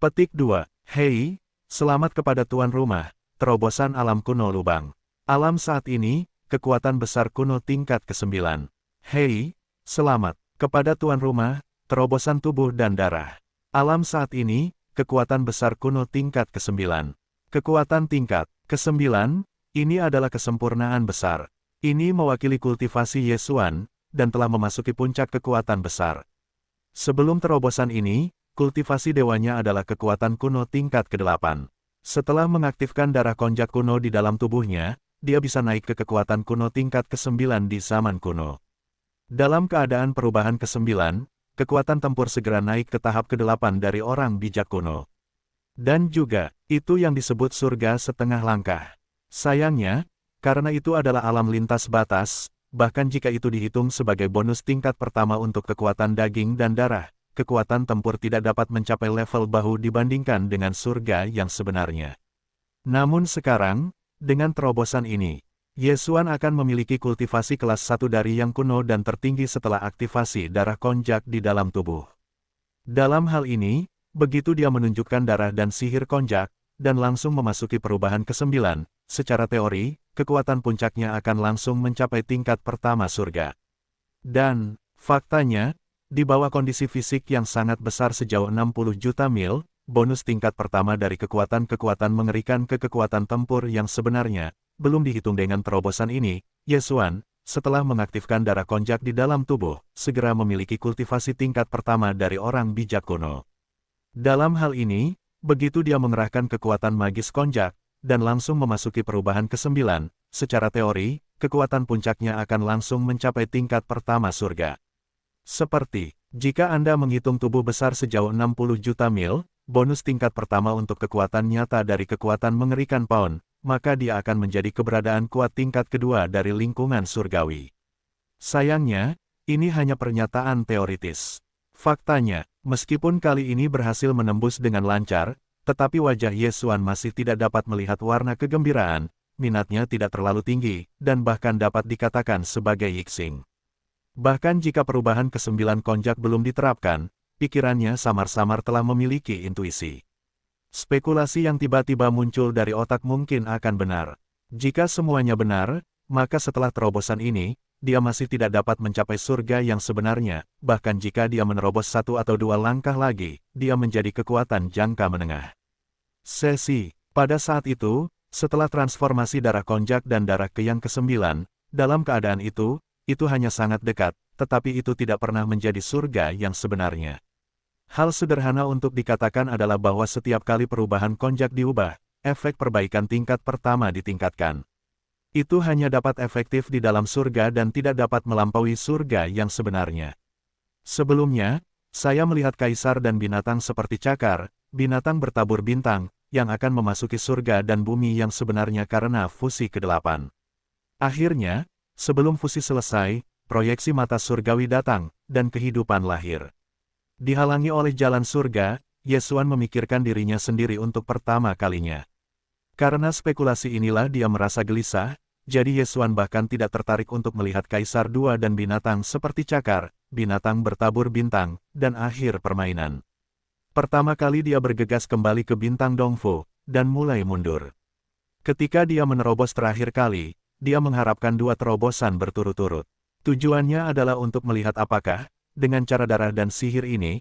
Petik 2. Hei, selamat kepada tuan rumah, terobosan alam kuno lubang. Alam saat ini, kekuatan besar kuno tingkat ke-9. Hei, selamat kepada tuan rumah, terobosan tubuh dan darah. Alam saat ini, kekuatan besar kuno tingkat ke-9. Kekuatan tingkat ke-9, ini adalah kesempurnaan besar. Ini mewakili kultivasi Yesuan, dan telah memasuki puncak kekuatan besar. Sebelum terobosan ini, kultivasi dewanya adalah kekuatan kuno tingkat ke-8. Setelah mengaktifkan darah konjak kuno di dalam tubuhnya, dia bisa naik ke kekuatan kuno tingkat ke-9 di zaman kuno. Dalam keadaan perubahan ke-9, kekuatan tempur segera naik ke tahap ke-8 dari orang bijak kuno. Dan juga, itu yang disebut surga setengah langkah. Sayangnya, karena itu adalah alam lintas batas, bahkan jika itu dihitung sebagai bonus tingkat pertama untuk kekuatan daging dan darah, kekuatan tempur tidak dapat mencapai level bahu dibandingkan dengan surga yang sebenarnya. Namun sekarang, dengan terobosan ini, Yesuan akan memiliki kultivasi kelas 1 dari yang kuno dan tertinggi setelah aktivasi darah konjak di dalam tubuh. Dalam hal ini, begitu dia menunjukkan darah dan sihir konjak, dan langsung memasuki perubahan ke-9, secara teori, kekuatan puncaknya akan langsung mencapai tingkat pertama surga. Dan, faktanya, di bawah kondisi fisik yang sangat besar sejauh 60 juta mil, bonus tingkat pertama dari kekuatan-kekuatan mengerikan ke kekuatan tempur yang sebenarnya, belum dihitung dengan terobosan ini, Yesuan, setelah mengaktifkan darah konjak di dalam tubuh, segera memiliki kultivasi tingkat pertama dari orang bijak kuno. Dalam hal ini, begitu dia mengerahkan kekuatan magis konjak, dan langsung memasuki perubahan ke-9, secara teori, kekuatan puncaknya akan langsung mencapai tingkat pertama surga. Seperti, jika Anda menghitung tubuh besar sejauh 60 juta mil, bonus tingkat pertama untuk kekuatan nyata dari kekuatan mengerikan Pound, maka dia akan menjadi keberadaan kuat tingkat kedua dari lingkungan surgawi. Sayangnya, ini hanya pernyataan teoritis. Faktanya, meskipun kali ini berhasil menembus dengan lancar, tetapi wajah Yesuan masih tidak dapat melihat warna kegembiraan, minatnya tidak terlalu tinggi, dan bahkan dapat dikatakan sebagai yiksing. Bahkan jika perubahan ke-9 konjak belum diterapkan, pikirannya samar-samar telah memiliki intuisi. Spekulasi yang tiba-tiba muncul dari otak mungkin akan benar. Jika semuanya benar, maka setelah terobosan ini, dia masih tidak dapat mencapai surga yang sebenarnya, bahkan jika dia menerobos 1 atau 2 langkah lagi, dia menjadi kekuatan jangka menengah. Sesi, pada saat itu, setelah transformasi darah konjak dan darah ke yang ke-9, dalam keadaan itu hanya sangat dekat, tetapi itu tidak pernah menjadi surga yang sebenarnya. Hal sederhana untuk dikatakan adalah bahwa setiap kali perubahan konjak diubah, efek perbaikan tingkat pertama ditingkatkan. Itu hanya dapat efektif di dalam surga dan tidak dapat melampaui surga yang sebenarnya. Sebelumnya, saya melihat kaisar dan binatang seperti cakar, binatang bertabur bintang, yang akan memasuki surga dan bumi yang sebenarnya karena fusi ke-8. Akhirnya, sebelum fusi selesai, proyeksi mata surgawi datang, dan kehidupan lahir. Dihalangi oleh jalan surga, Yesuan memikirkan dirinya sendiri untuk pertama kalinya. Karena spekulasi inilah dia merasa gelisah, jadi Yesuan bahkan tidak tertarik untuk melihat kaisar dua dan binatang seperti cakar, binatang bertabur bintang, dan akhir permainan. Pertama kali dia bergegas kembali ke bintang Dongfu, dan mulai mundur. Ketika dia menerobos terakhir kali, dia mengharapkan 2 terobosan berturut-turut. Tujuannya adalah untuk melihat apakah, dengan cara darah dan sihir ini,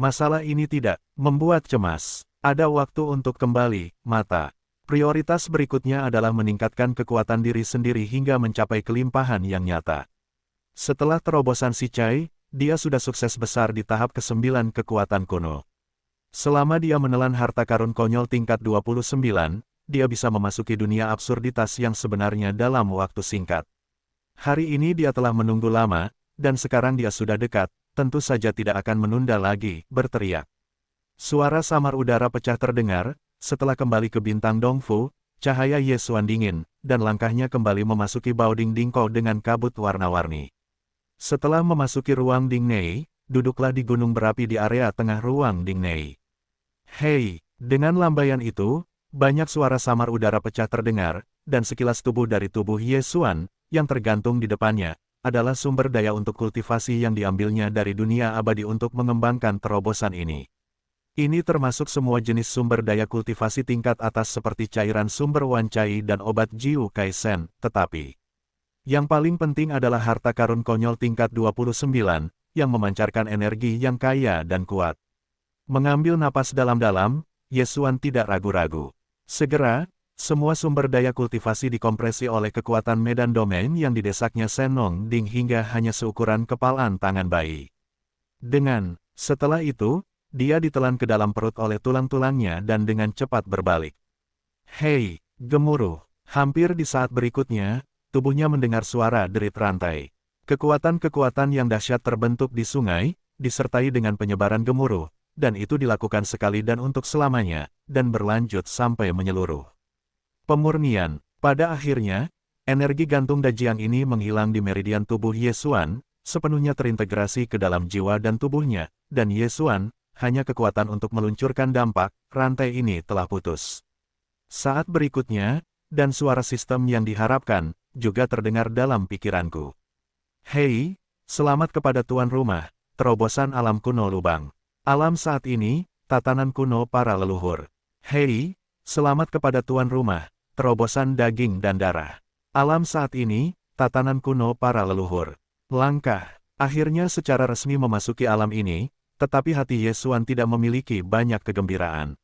Masalah ini tidak membuat cemas. Ada waktu untuk kembali, mata. Prioritas berikutnya adalah meningkatkan kekuatan diri sendiri hingga mencapai kelimpahan yang nyata. Setelah terobosan si Chai, dia sudah sukses besar di tahap ke-9 kekuatan kuno. Selama dia menelan harta karun konyol tingkat 29, dia bisa memasuki dunia absurditas yang sebenarnya dalam waktu singkat. Hari ini dia telah menunggu lama, dan sekarang dia sudah dekat, tentu saja tidak akan menunda lagi, berteriak. Suara samar udara pecah terdengar, setelah kembali ke bintang Dongfu, cahaya Ye Xuan dingin, dan langkahnya kembali memasuki Baoding Dingko dengan kabut warna-warni. Setelah memasuki ruang Dingnei, duduklah di gunung berapi di area tengah ruang Dingnei. Hei, dengan lambaian itu, banyak suara samar udara pecah terdengar, dan sekilas tubuh dari tubuh Ye Xuan, yang tergantung di depannya, adalah sumber daya untuk kultivasi yang diambilnya dari dunia abadi untuk mengembangkan terobosan ini. Ini termasuk semua jenis sumber daya kultivasi tingkat atas seperti cairan sumber Wan Cai dan obat Jiu Kaisen, tetapi yang paling penting adalah harta karun konyol tingkat 29, yang memancarkan energi yang kaya dan kuat. Mengambil napas dalam-dalam, Ye Xuan tidak ragu-ragu. Segera, semua sumber daya kultivasi dikompresi oleh kekuatan medan domain yang didesaknya Senong Ding hingga hanya seukuran kepalan tangan bayi. Setelah itu, dia ditelan ke dalam perut oleh tulang-tulangnya dan dengan cepat berbalik. Hei, gemuruh. Hampir di saat berikutnya, tubuhnya mendengar suara derit rantai. Kekuatan-kekuatan yang dahsyat terbentuk di sungai, disertai dengan penyebaran gemuruh, dan itu dilakukan sekali dan untuk selamanya, dan berlanjut sampai menyeluruh. Pemurnian. Pada akhirnya, energi gantung Dajiang ini menghilang di meridian tubuh Ye Xuan, sepenuhnya terintegrasi ke dalam jiwa dan tubuhnya, dan Ye Xuan, hanya kekuatan untuk meluncurkan dampak, rantai ini telah putus. Saat berikutnya, dan suara sistem yang diharapkan, juga terdengar dalam pikiranku. Hei, selamat kepada tuan rumah, terobosan alam kuno lubang. Alam saat ini, tatanan kuno para leluhur. Hei, selamat kepada tuan rumah, terobosan daging dan darah. Alam saat ini, tatanan kuno para leluhur. Langkah, akhirnya secara resmi memasuki alam ini, tetapi hati Ye Xuan tidak memiliki banyak kegembiraan.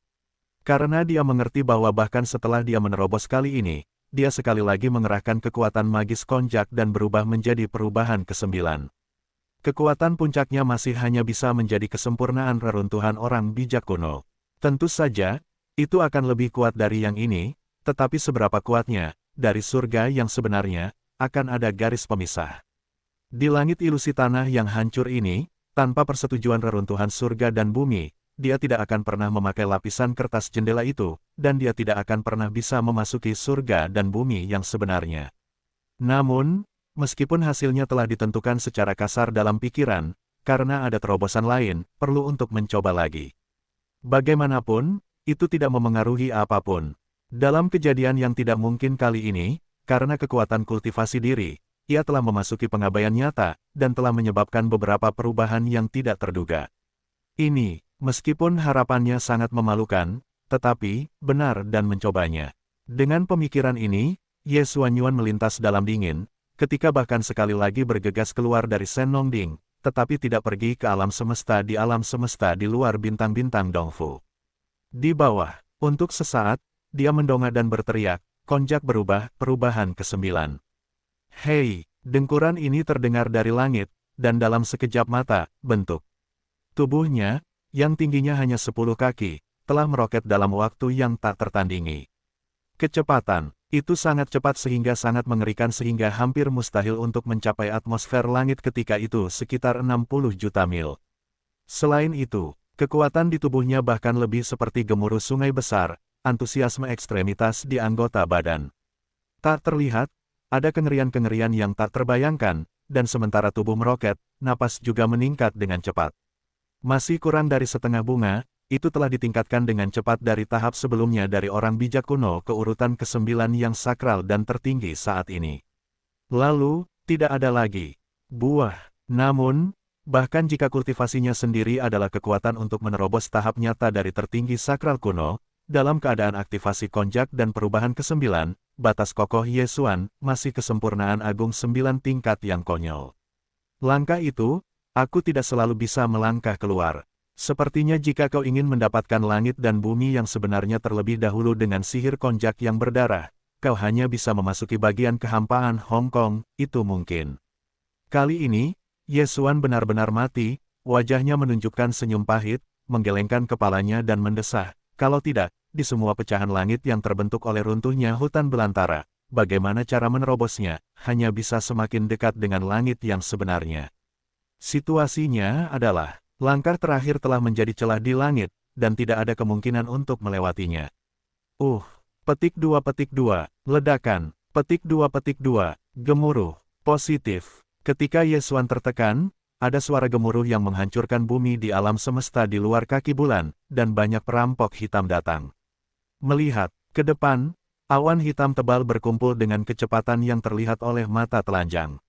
Karena dia mengerti bahwa bahkan setelah dia menerobos kali ini, dia sekali lagi mengerahkan kekuatan magis konjak dan berubah menjadi perubahan ke-9. Kekuatan puncaknya masih hanya bisa menjadi kesempurnaan reruntuhan orang bijak kuno. Tentu saja, itu akan lebih kuat dari yang ini, tetapi seberapa kuatnya, dari surga yang sebenarnya, akan ada garis pemisah. Di langit ilusi tanah yang hancur ini, tanpa persetujuan reruntuhan surga dan bumi, dia tidak akan pernah memakai lapisan kertas jendela itu, dan dia tidak akan pernah bisa memasuki surga dan bumi yang sebenarnya. Namun, meskipun hasilnya telah ditentukan secara kasar dalam pikiran, karena ada terobosan lain, perlu untuk mencoba lagi. Bagaimanapun, itu tidak memengaruhi apapun. Dalam kejadian yang tidak mungkin kali ini, karena kekuatan kultivasi diri, ia telah memasuki pengabaian nyata, dan telah menyebabkan beberapa perubahan yang tidak terduga. Ini, meskipun harapannya sangat memalukan, tetapi, benar dan mencobanya. Dengan pemikiran ini, Ye Xuanyuan melintas dalam dingin, ketika bahkan sekali lagi bergegas keluar dari Senong Ding, tetapi tidak pergi ke alam semesta di luar bintang-bintang Dongfu. Di bawah, untuk sesaat, dia mendongak dan berteriak, konjak berubah, perubahan ke-9. Hei, dengkuran ini terdengar dari langit, dan dalam sekejap mata, bentuk tubuhnya, yang tingginya hanya 10 kaki, telah meroket dalam waktu yang tak tertandingi. Kecepatan, itu sangat cepat sehingga sangat mengerikan sehingga hampir mustahil untuk mencapai atmosfer langit ketika itu sekitar 60 juta mil. Selain itu, kekuatan di tubuhnya bahkan lebih seperti gemuruh sungai besar, antusiasme ekstremitas di anggota badan. Tak terlihat, ada kengerian-kengerian yang tak terbayangkan, dan sementara tubuh meroket, napas juga meningkat dengan cepat. Masih kurang dari setengah bunga, itu telah ditingkatkan dengan cepat dari tahap sebelumnya dari orang bijak kuno ke urutan ke-9 yang sakral dan tertinggi saat ini. Lalu, tidak ada lagi buah. Namun, bahkan jika kultivasinya sendiri adalah kekuatan untuk menerobos tahap nyata dari tertinggi sakral kuno, dalam keadaan aktivasi konjak dan perubahan ke-9, batas kokoh Ye Xuan, masih kesempurnaan agung 9 tingkat yang konyol. Langkah itu, aku tidak selalu bisa melangkah keluar. Sepertinya jika kau ingin mendapatkan langit dan bumi yang sebenarnya terlebih dahulu dengan sihir konjak yang berdarah, kau hanya bisa memasuki bagian kehampaan Hong Kong, itu mungkin. Kali ini, Ye Xuan benar-benar mati, wajahnya menunjukkan senyum pahit, menggelengkan kepalanya dan mendesah, kalau tidak, di semua pecahan langit yang terbentuk oleh runtuhnya hutan belantara, bagaimana cara menerobosnya, hanya bisa semakin dekat dengan langit yang sebenarnya. Situasinya adalah, langkah terakhir telah menjadi celah di langit, dan tidak ada kemungkinan untuk melewatinya. Petik 2, ledakan, petik 2, gemuruh, positif. Ketika Ye Xuan tertekan, ada suara gemuruh yang menghancurkan bumi di alam semesta di luar kaki bulan, dan banyak perampok hitam datang. Melihat ke depan, awan hitam tebal berkumpul dengan kecepatan yang terlihat oleh mata telanjang.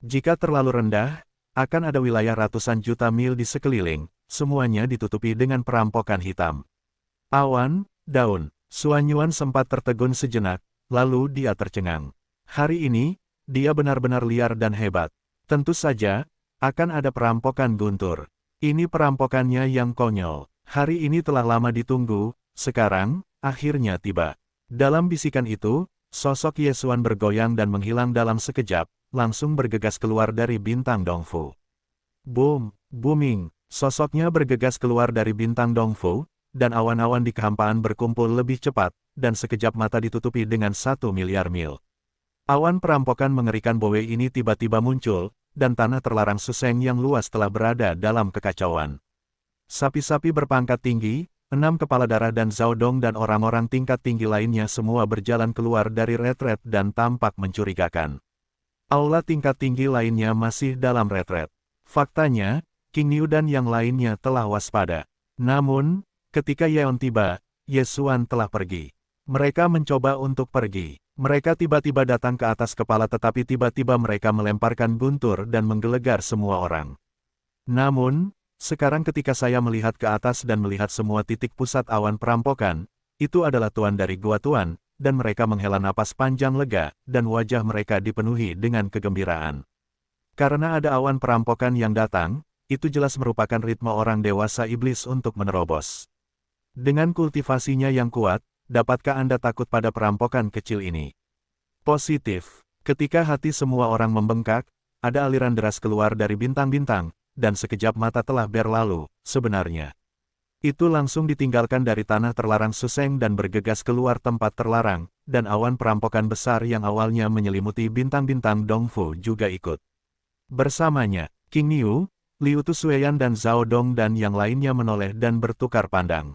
Jika terlalu rendah, akan ada wilayah ratusan juta mil di sekeliling, semuanya ditutupi dengan perampokan hitam. Awan, daun, Xuan Yuan sempat tertegun sejenak, lalu dia tercengang. Hari ini, dia benar-benar liar dan hebat. Tentu saja, akan ada perampokan guntur. Ini perampokannya yang konyol. Hari ini telah lama ditunggu, sekarang, akhirnya tiba. Dalam bisikan itu, sosok Ye Xuan bergoyang dan menghilang dalam sekejap, langsung bergegas keluar dari bintang Dongfu. Boom, booming, sosoknya bergegas keluar dari bintang Dongfu, dan awan-awan di kehampaan berkumpul lebih cepat, dan sekejap mata ditutupi dengan 1 miliar mil. Awan perampokan mengerikan Bowe ini tiba-tiba muncul, dan tanah terlarang Suseng yang luas telah berada dalam kekacauan. Sapi-sapi berpangkat tinggi, 6 kepala darah dan Zhao Dong dan orang-orang tingkat tinggi lainnya semua berjalan keluar dari retret dan tampak mencurigakan. Aula tingkat tinggi lainnya masih dalam retret. Faktanya, King Niu dan yang lainnya telah waspada. Namun, ketika Yeon tiba, Ye Xuan telah pergi. Mereka mencoba untuk pergi. Mereka tiba-tiba datang ke atas kepala tetapi tiba-tiba mereka melemparkan guntur dan menggelegar semua orang. Namun, sekarang ketika saya melihat ke atas dan melihat semua titik pusat awan perampokan, itu adalah tuan dari Gua Tuan, dan mereka menghela napas panjang lega, dan wajah mereka dipenuhi dengan kegembiraan. Karena ada awan perampokan yang datang, itu jelas merupakan ritme orang dewasa iblis untuk menerobos. Dengan kultivasinya yang kuat, dapatkah Anda takut pada perampokan kecil ini? Positif. Ketika hati semua orang membengkak, ada aliran deras keluar dari bintang-bintang, dan sekejap mata telah berlalu, sebenarnya. Itu langsung ditinggalkan dari tanah terlarang Suseng dan bergegas keluar tempat terlarang, dan awan perampokan besar yang awalnya menyelimuti bintang-bintang Dongfu juga ikut. Bersamanya, King Niu, Liu Tusueyan dan Zhao Dong dan yang lainnya menoleh dan bertukar pandang.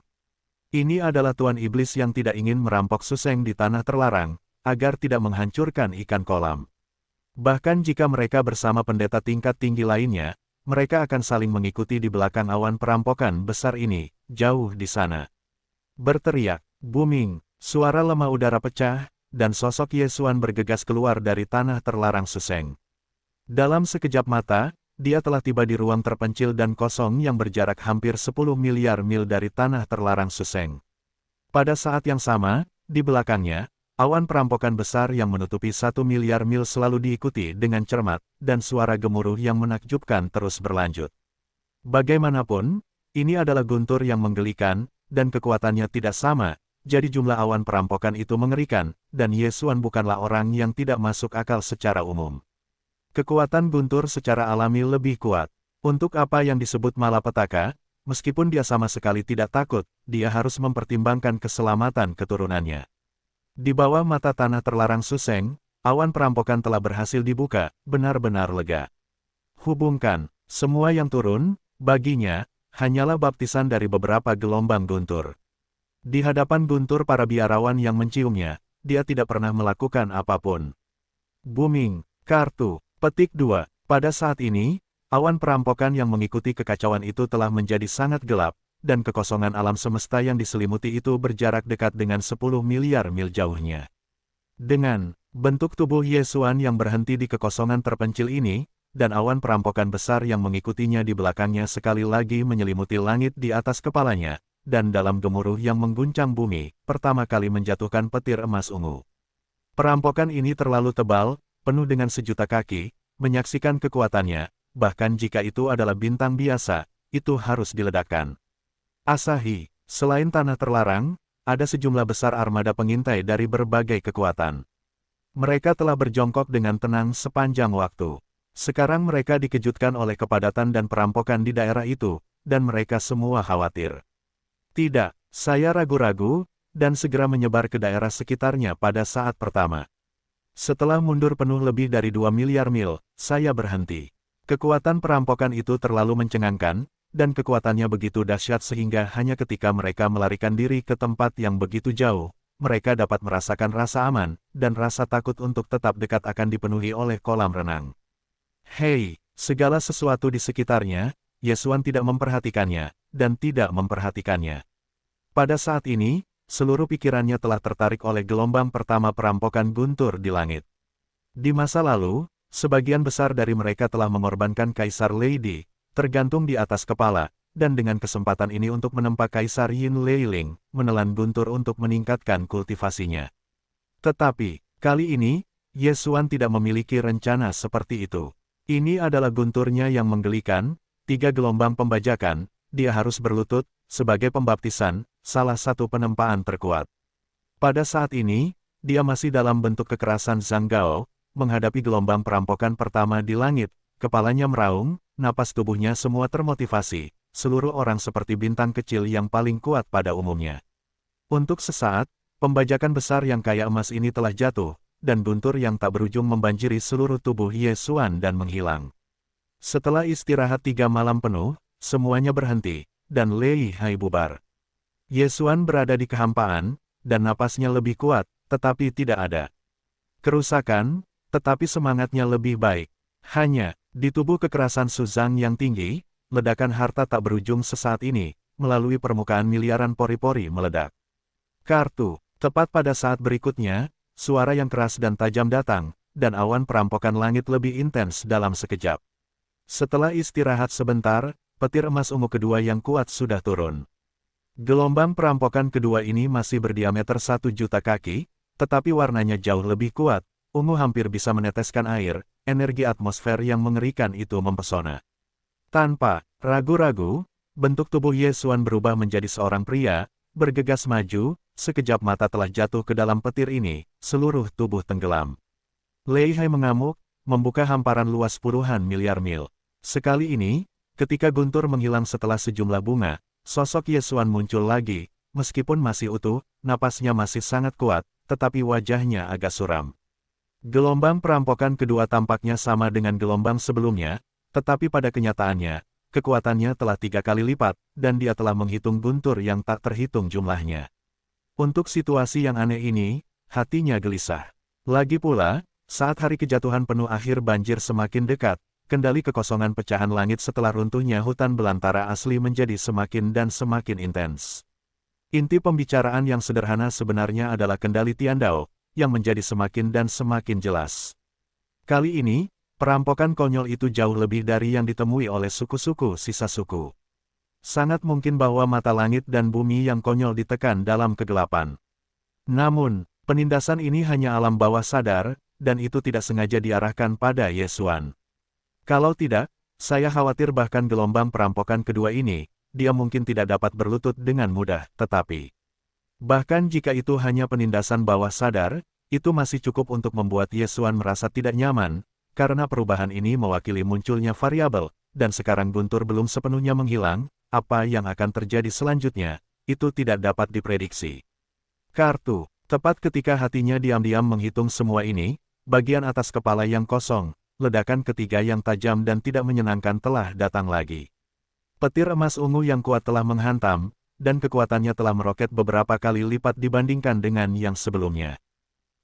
Ini adalah tuan iblis yang tidak ingin merampok Suseng di tanah terlarang, agar tidak menghancurkan ikan kolam. Bahkan jika mereka bersama pendeta tingkat tinggi lainnya, mereka akan saling mengikuti di belakang awan perampokan besar ini, jauh di sana. Berteriak, booming, suara lemah udara pecah, dan sosok Ye Xuan bergegas keluar dari tanah terlarang Suseng. Dalam sekejap mata, dia telah tiba di ruang terpencil dan kosong yang berjarak hampir 10 miliar mil dari tanah terlarang Suseng. Pada saat yang sama, di belakangnya, awan perampokan besar yang menutupi 1 miliar mil selalu diikuti dengan cermat, dan suara gemuruh yang menakjubkan terus berlanjut. Bagaimanapun, ini adalah guntur yang menggelikan, dan kekuatannya tidak sama, jadi jumlah awan perampokan itu mengerikan, dan Ye Xuan bukanlah orang yang tidak masuk akal secara umum. Kekuatan guntur secara alami lebih kuat. Untuk apa yang disebut malapetaka, meskipun dia sama sekali tidak takut, dia harus mempertimbangkan keselamatan keturunannya. Di bawah mata tanah terlarang Suseng, awan perampokan telah berhasil dibuka, benar-benar lega. Hubungkan, semua yang turun, baginya, hanyalah baptisan dari beberapa gelombang guntur. Di hadapan guntur para biarawan yang menciumnya, dia tidak pernah melakukan apapun. Booming, kartu. Petik 2. Pada saat ini, awan perampokan yang mengikuti kekacauan itu telah menjadi sangat gelap, dan kekosongan alam semesta yang diselimuti itu berjarak dekat dengan 10 miliar mil jauhnya. Dengan bentuk tubuh Ye Xuan yang berhenti di kekosongan terpencil ini, dan awan perampokan besar yang mengikutinya di belakangnya sekali lagi menyelimuti langit di atas kepalanya, dan dalam gemuruh yang mengguncang bumi, pertama kali menjatuhkan petir emas ungu. Perampokan ini terlalu tebal, penuh dengan sejuta kaki, menyaksikan kekuatannya, bahkan jika itu adalah bintang biasa, itu harus diledakkan. Asahi, selain tanah terlarang, ada sejumlah besar armada pengintai dari berbagai kekuatan. Mereka telah berjongkok dengan tenang sepanjang waktu. Sekarang mereka dikejutkan oleh kepadatan dan perampokan di daerah itu, dan mereka semua khawatir. Tidak, saya ragu-ragu, dan segera menyebar ke daerah sekitarnya pada saat pertama. Setelah mundur penuh lebih dari 2 miliar mil, saya berhenti. Kekuatan perampokan itu terlalu mencengangkan, dan kekuatannya begitu dahsyat sehingga hanya ketika mereka melarikan diri ke tempat yang begitu jauh, mereka dapat merasakan rasa aman, dan rasa takut untuk tetap dekat akan dipenuhi oleh kolam renang. Hei, segala sesuatu di sekitarnya, Yesuan tidak memperhatikannya, dan tidak memperhatikannya. Pada saat ini, seluruh pikirannya telah tertarik oleh gelombang pertama perampokan guntur di langit. Di masa lalu, sebagian besar dari mereka telah mengorbankan Kaisar Lady, tergantung di atas kepala, dan dengan kesempatan ini untuk menempa Kaisar Yin Leiling, menelan guntur untuk meningkatkan kultivasinya. Tetapi, kali ini, Yesuan tidak memiliki rencana seperti itu. Ini adalah gunturnya yang menggelikan, 3 gelombang pembajakan, dia harus berlutut, sebagai pembaptisan, salah satu penempaan terkuat. Pada saat ini, dia masih dalam bentuk kekerasan Zanggao, menghadapi gelombang perampokan pertama di langit, kepalanya meraung, napas tubuhnya semua termotivasi, seluruh orang seperti bintang kecil yang paling kuat pada umumnya. Untuk sesaat, pembajakan besar yang kaya emas ini telah jatuh, dan guntur yang tak berujung membanjiri seluruh tubuh Yesuan dan menghilang. Setelah istirahat 3 malam penuh, semuanya berhenti, dan Lei Hai bubar. Yesuan berada di kehampaan, dan napasnya lebih kuat, tetapi tidak ada kerusakan, tetapi semangatnya lebih baik. Hanya, di tubuh kekerasan Suzang yang tinggi, ledakan harta tak berujung sesaat ini, melalui permukaan miliaran pori-pori meledak. Kartu, tepat pada saat berikutnya, suara yang keras dan tajam datang, dan awan perampokan langit lebih intens dalam sekejap. Setelah istirahat sebentar, petir emas ungu kedua yang kuat sudah turun. Gelombang perampokan kedua ini masih berdiameter 1 juta kaki, tetapi warnanya jauh lebih kuat, ungu hampir bisa meneteskan air, energi atmosfer yang mengerikan itu mempesona. Tanpa ragu-ragu, bentuk tubuh Yesuan berubah menjadi seorang pria, bergegas maju, sekejap mata telah jatuh ke dalam petir ini, seluruh tubuh tenggelam. Lei Hai mengamuk, membuka hamparan luas puluhan miliar mil. Sekali ini, ketika guntur menghilang setelah sejumlah bunga, sosok Yesuan muncul lagi, meskipun masih utuh, napasnya masih sangat kuat, tetapi wajahnya agak suram. Gelombang perampokan kedua tampaknya sama dengan gelombang sebelumnya, tetapi pada kenyataannya, kekuatannya telah 3 kali lipat, dan dia telah menghitung guntur yang tak terhitung jumlahnya. Untuk situasi yang aneh ini, hatinya gelisah. Lagi pula, saat hari kejatuhan penuh akhir banjir semakin dekat, kendali kekosongan pecahan langit setelah runtuhnya hutan belantara asli menjadi semakin dan semakin intens. Inti pembicaraan yang sederhana sebenarnya adalah kendali Tiandao, yang menjadi semakin dan semakin jelas. Kali ini, perampokan konyol itu jauh lebih dari yang ditemui oleh suku-suku sisa suku. Sangat mungkin bahwa mata langit dan bumi yang konyol ditekan dalam kegelapan. Namun, penindasan ini hanya alam bawah sadar, dan itu tidak sengaja diarahkan pada Yesuan. Kalau tidak, saya khawatir bahkan gelombang perampokan kedua ini, dia mungkin tidak dapat berlutut dengan mudah, tetapi bahkan jika itu hanya penindasan bawah sadar, itu masih cukup untuk membuat Yesuan merasa tidak nyaman, karena perubahan ini mewakili munculnya variabel, dan sekarang guntur belum sepenuhnya menghilang, apa yang akan terjadi selanjutnya, itu tidak dapat diprediksi. Kartu, tepat ketika hatinya diam-diam menghitung semua ini, bagian atas kepala yang kosong, ledakan ketiga yang tajam dan tidak menyenangkan telah datang lagi. Petir emas ungu yang kuat telah menghantam, dan kekuatannya telah meroket beberapa kali lipat dibandingkan dengan yang sebelumnya.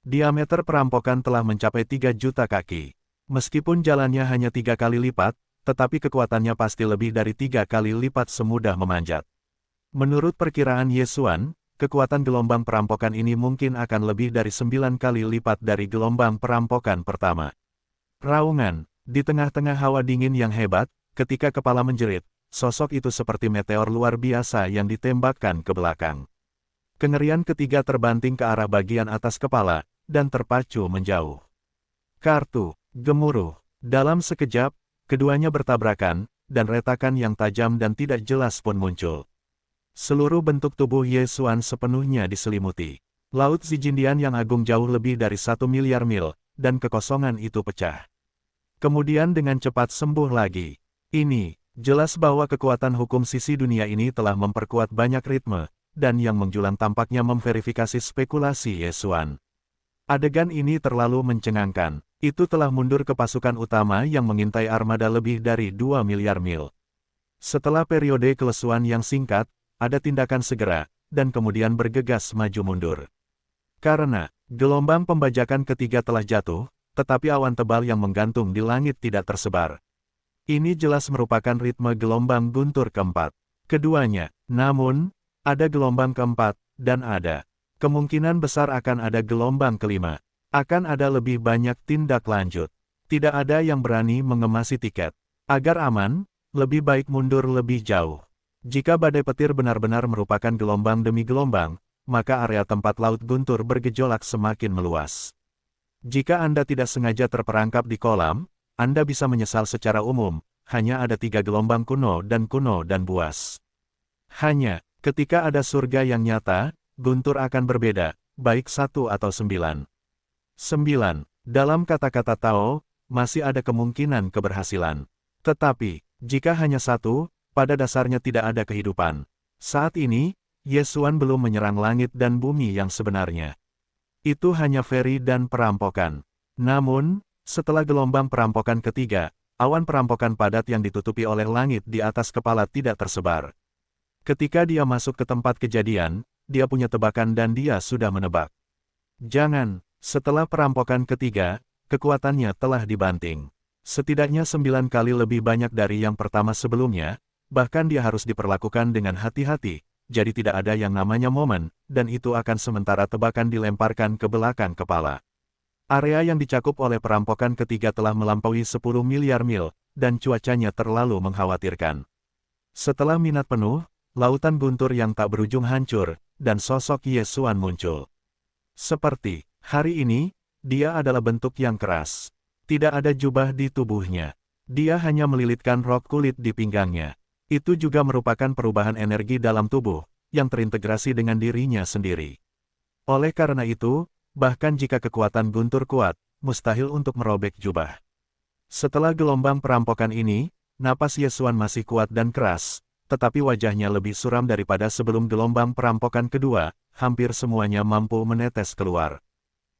Diameter perampokan telah mencapai 3 juta kaki. Meskipun jalannya hanya 3 kali lipat, tetapi kekuatannya pasti lebih dari 3 kali lipat semudah memanjat. Menurut perkiraan Yesuan, kekuatan gelombang perampokan ini mungkin akan lebih dari 9 kali lipat dari gelombang perampokan pertama. Raungan, di tengah-tengah hawa dingin yang hebat, ketika kepala menjerit, sosok itu seperti meteor luar biasa yang ditembakkan ke belakang. Kengerian ketiga terbanting ke arah bagian atas kepala, dan terpacu menjauh. Kartu, gemuruh. Dalam sekejap, keduanya bertabrakan, dan retakan yang tajam dan tidak jelas pun muncul. Seluruh bentuk tubuh Ye Xuan sepenuhnya diselimuti Laut Zijindian yang agung jauh lebih dari 1 miliar mil, dan kekosongan itu pecah. Kemudian dengan cepat sembuh lagi. Ini, jelas bahwa kekuatan hukum sisi dunia ini telah memperkuat banyak ritme, dan yang menjulang tampaknya memverifikasi spekulasi Ye Xuan. Adegan ini terlalu mencengangkan. Itu telah mundur ke pasukan utama yang mengintai armada lebih dari 2 miliar mil. Setelah periode kelesuan yang singkat, ada tindakan segera, dan kemudian bergegas maju mundur. Karena gelombang pembajakan ketiga telah jatuh, tetapi awan tebal yang menggantung di langit tidak tersebar. Ini jelas merupakan ritme gelombang guntur keempat. Keduanya, namun, ada gelombang keempat, dan ada kemungkinan besar akan ada gelombang kelima. Akan ada lebih banyak tindak lanjut. Tidak ada yang berani mengemasi tiket. Agar aman, lebih baik mundur lebih jauh. Jika badai petir benar-benar merupakan gelombang demi gelombang, maka area tempat laut guntur bergejolak semakin meluas. Jika Anda tidak sengaja terperangkap di kolam, Anda bisa menyesal secara umum, hanya ada 3 gelombang kuno dan buas. Hanya, ketika ada surga yang nyata, guntur akan berbeda, baik 1 atau 9. 9. Dalam kata-kata Tao, masih ada kemungkinan keberhasilan. Tetapi, jika hanya 1, pada dasarnya tidak ada kehidupan. Saat ini, Ye Xuan belum menyerang langit dan bumi yang sebenarnya. Itu hanya feri dan perampokan. Namun, setelah gelombang perampokan ketiga, awan perampokan padat yang ditutupi oleh langit di atas kepala tidak tersebar. Ketika dia masuk ke tempat kejadian, dia punya tebakan dan dia sudah menebak. Jangan, setelah perampokan ketiga, kekuatannya telah dibanting. Setidaknya 9 kali lebih banyak dari yang pertama sebelumnya, bahkan dia harus diperlakukan dengan hati-hati. Jadi tidak ada yang namanya momen, dan itu akan sementara tebakan dilemparkan ke belakang kepala. Area yang dicakup oleh perampokan ketiga telah melampaui 10 miliar mil, dan cuacanya terlalu mengkhawatirkan. Setelah minat penuh, lautan guntur yang tak berujung hancur, dan sosok Ye Xuan muncul. Seperti hari ini, dia adalah bentuk yang keras. Tidak ada jubah di tubuhnya. Dia hanya melilitkan rok kulit di pinggangnya. Itu juga merupakan perubahan energi dalam tubuh, yang terintegrasi dengan dirinya sendiri. Oleh karena itu, bahkan jika kekuatan guntur kuat, mustahil untuk merobek jubah. Setelah gelombang perampokan ini, napas Ye Xuan masih kuat dan keras, tetapi wajahnya lebih suram daripada sebelum gelombang perampokan kedua, hampir semuanya mampu menetes keluar.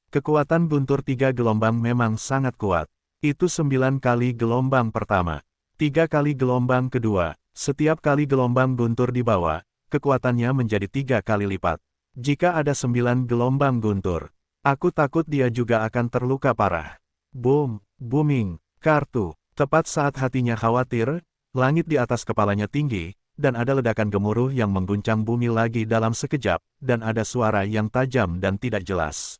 Kekuatan guntur 3 gelombang memang sangat kuat. Itu 9 kali gelombang pertama, 3 kali gelombang kedua. Setiap kali gelombang guntur di bawah, kekuatannya menjadi 3 kali lipat. Jika ada 9 gelombang guntur, aku takut dia juga akan terluka parah. Boom, booming, kartu. Tepat saat hatinya khawatir, langit di atas kepalanya tinggi, dan ada ledakan gemuruh yang mengguncang bumi lagi dalam sekejap, dan ada suara yang tajam dan tidak jelas.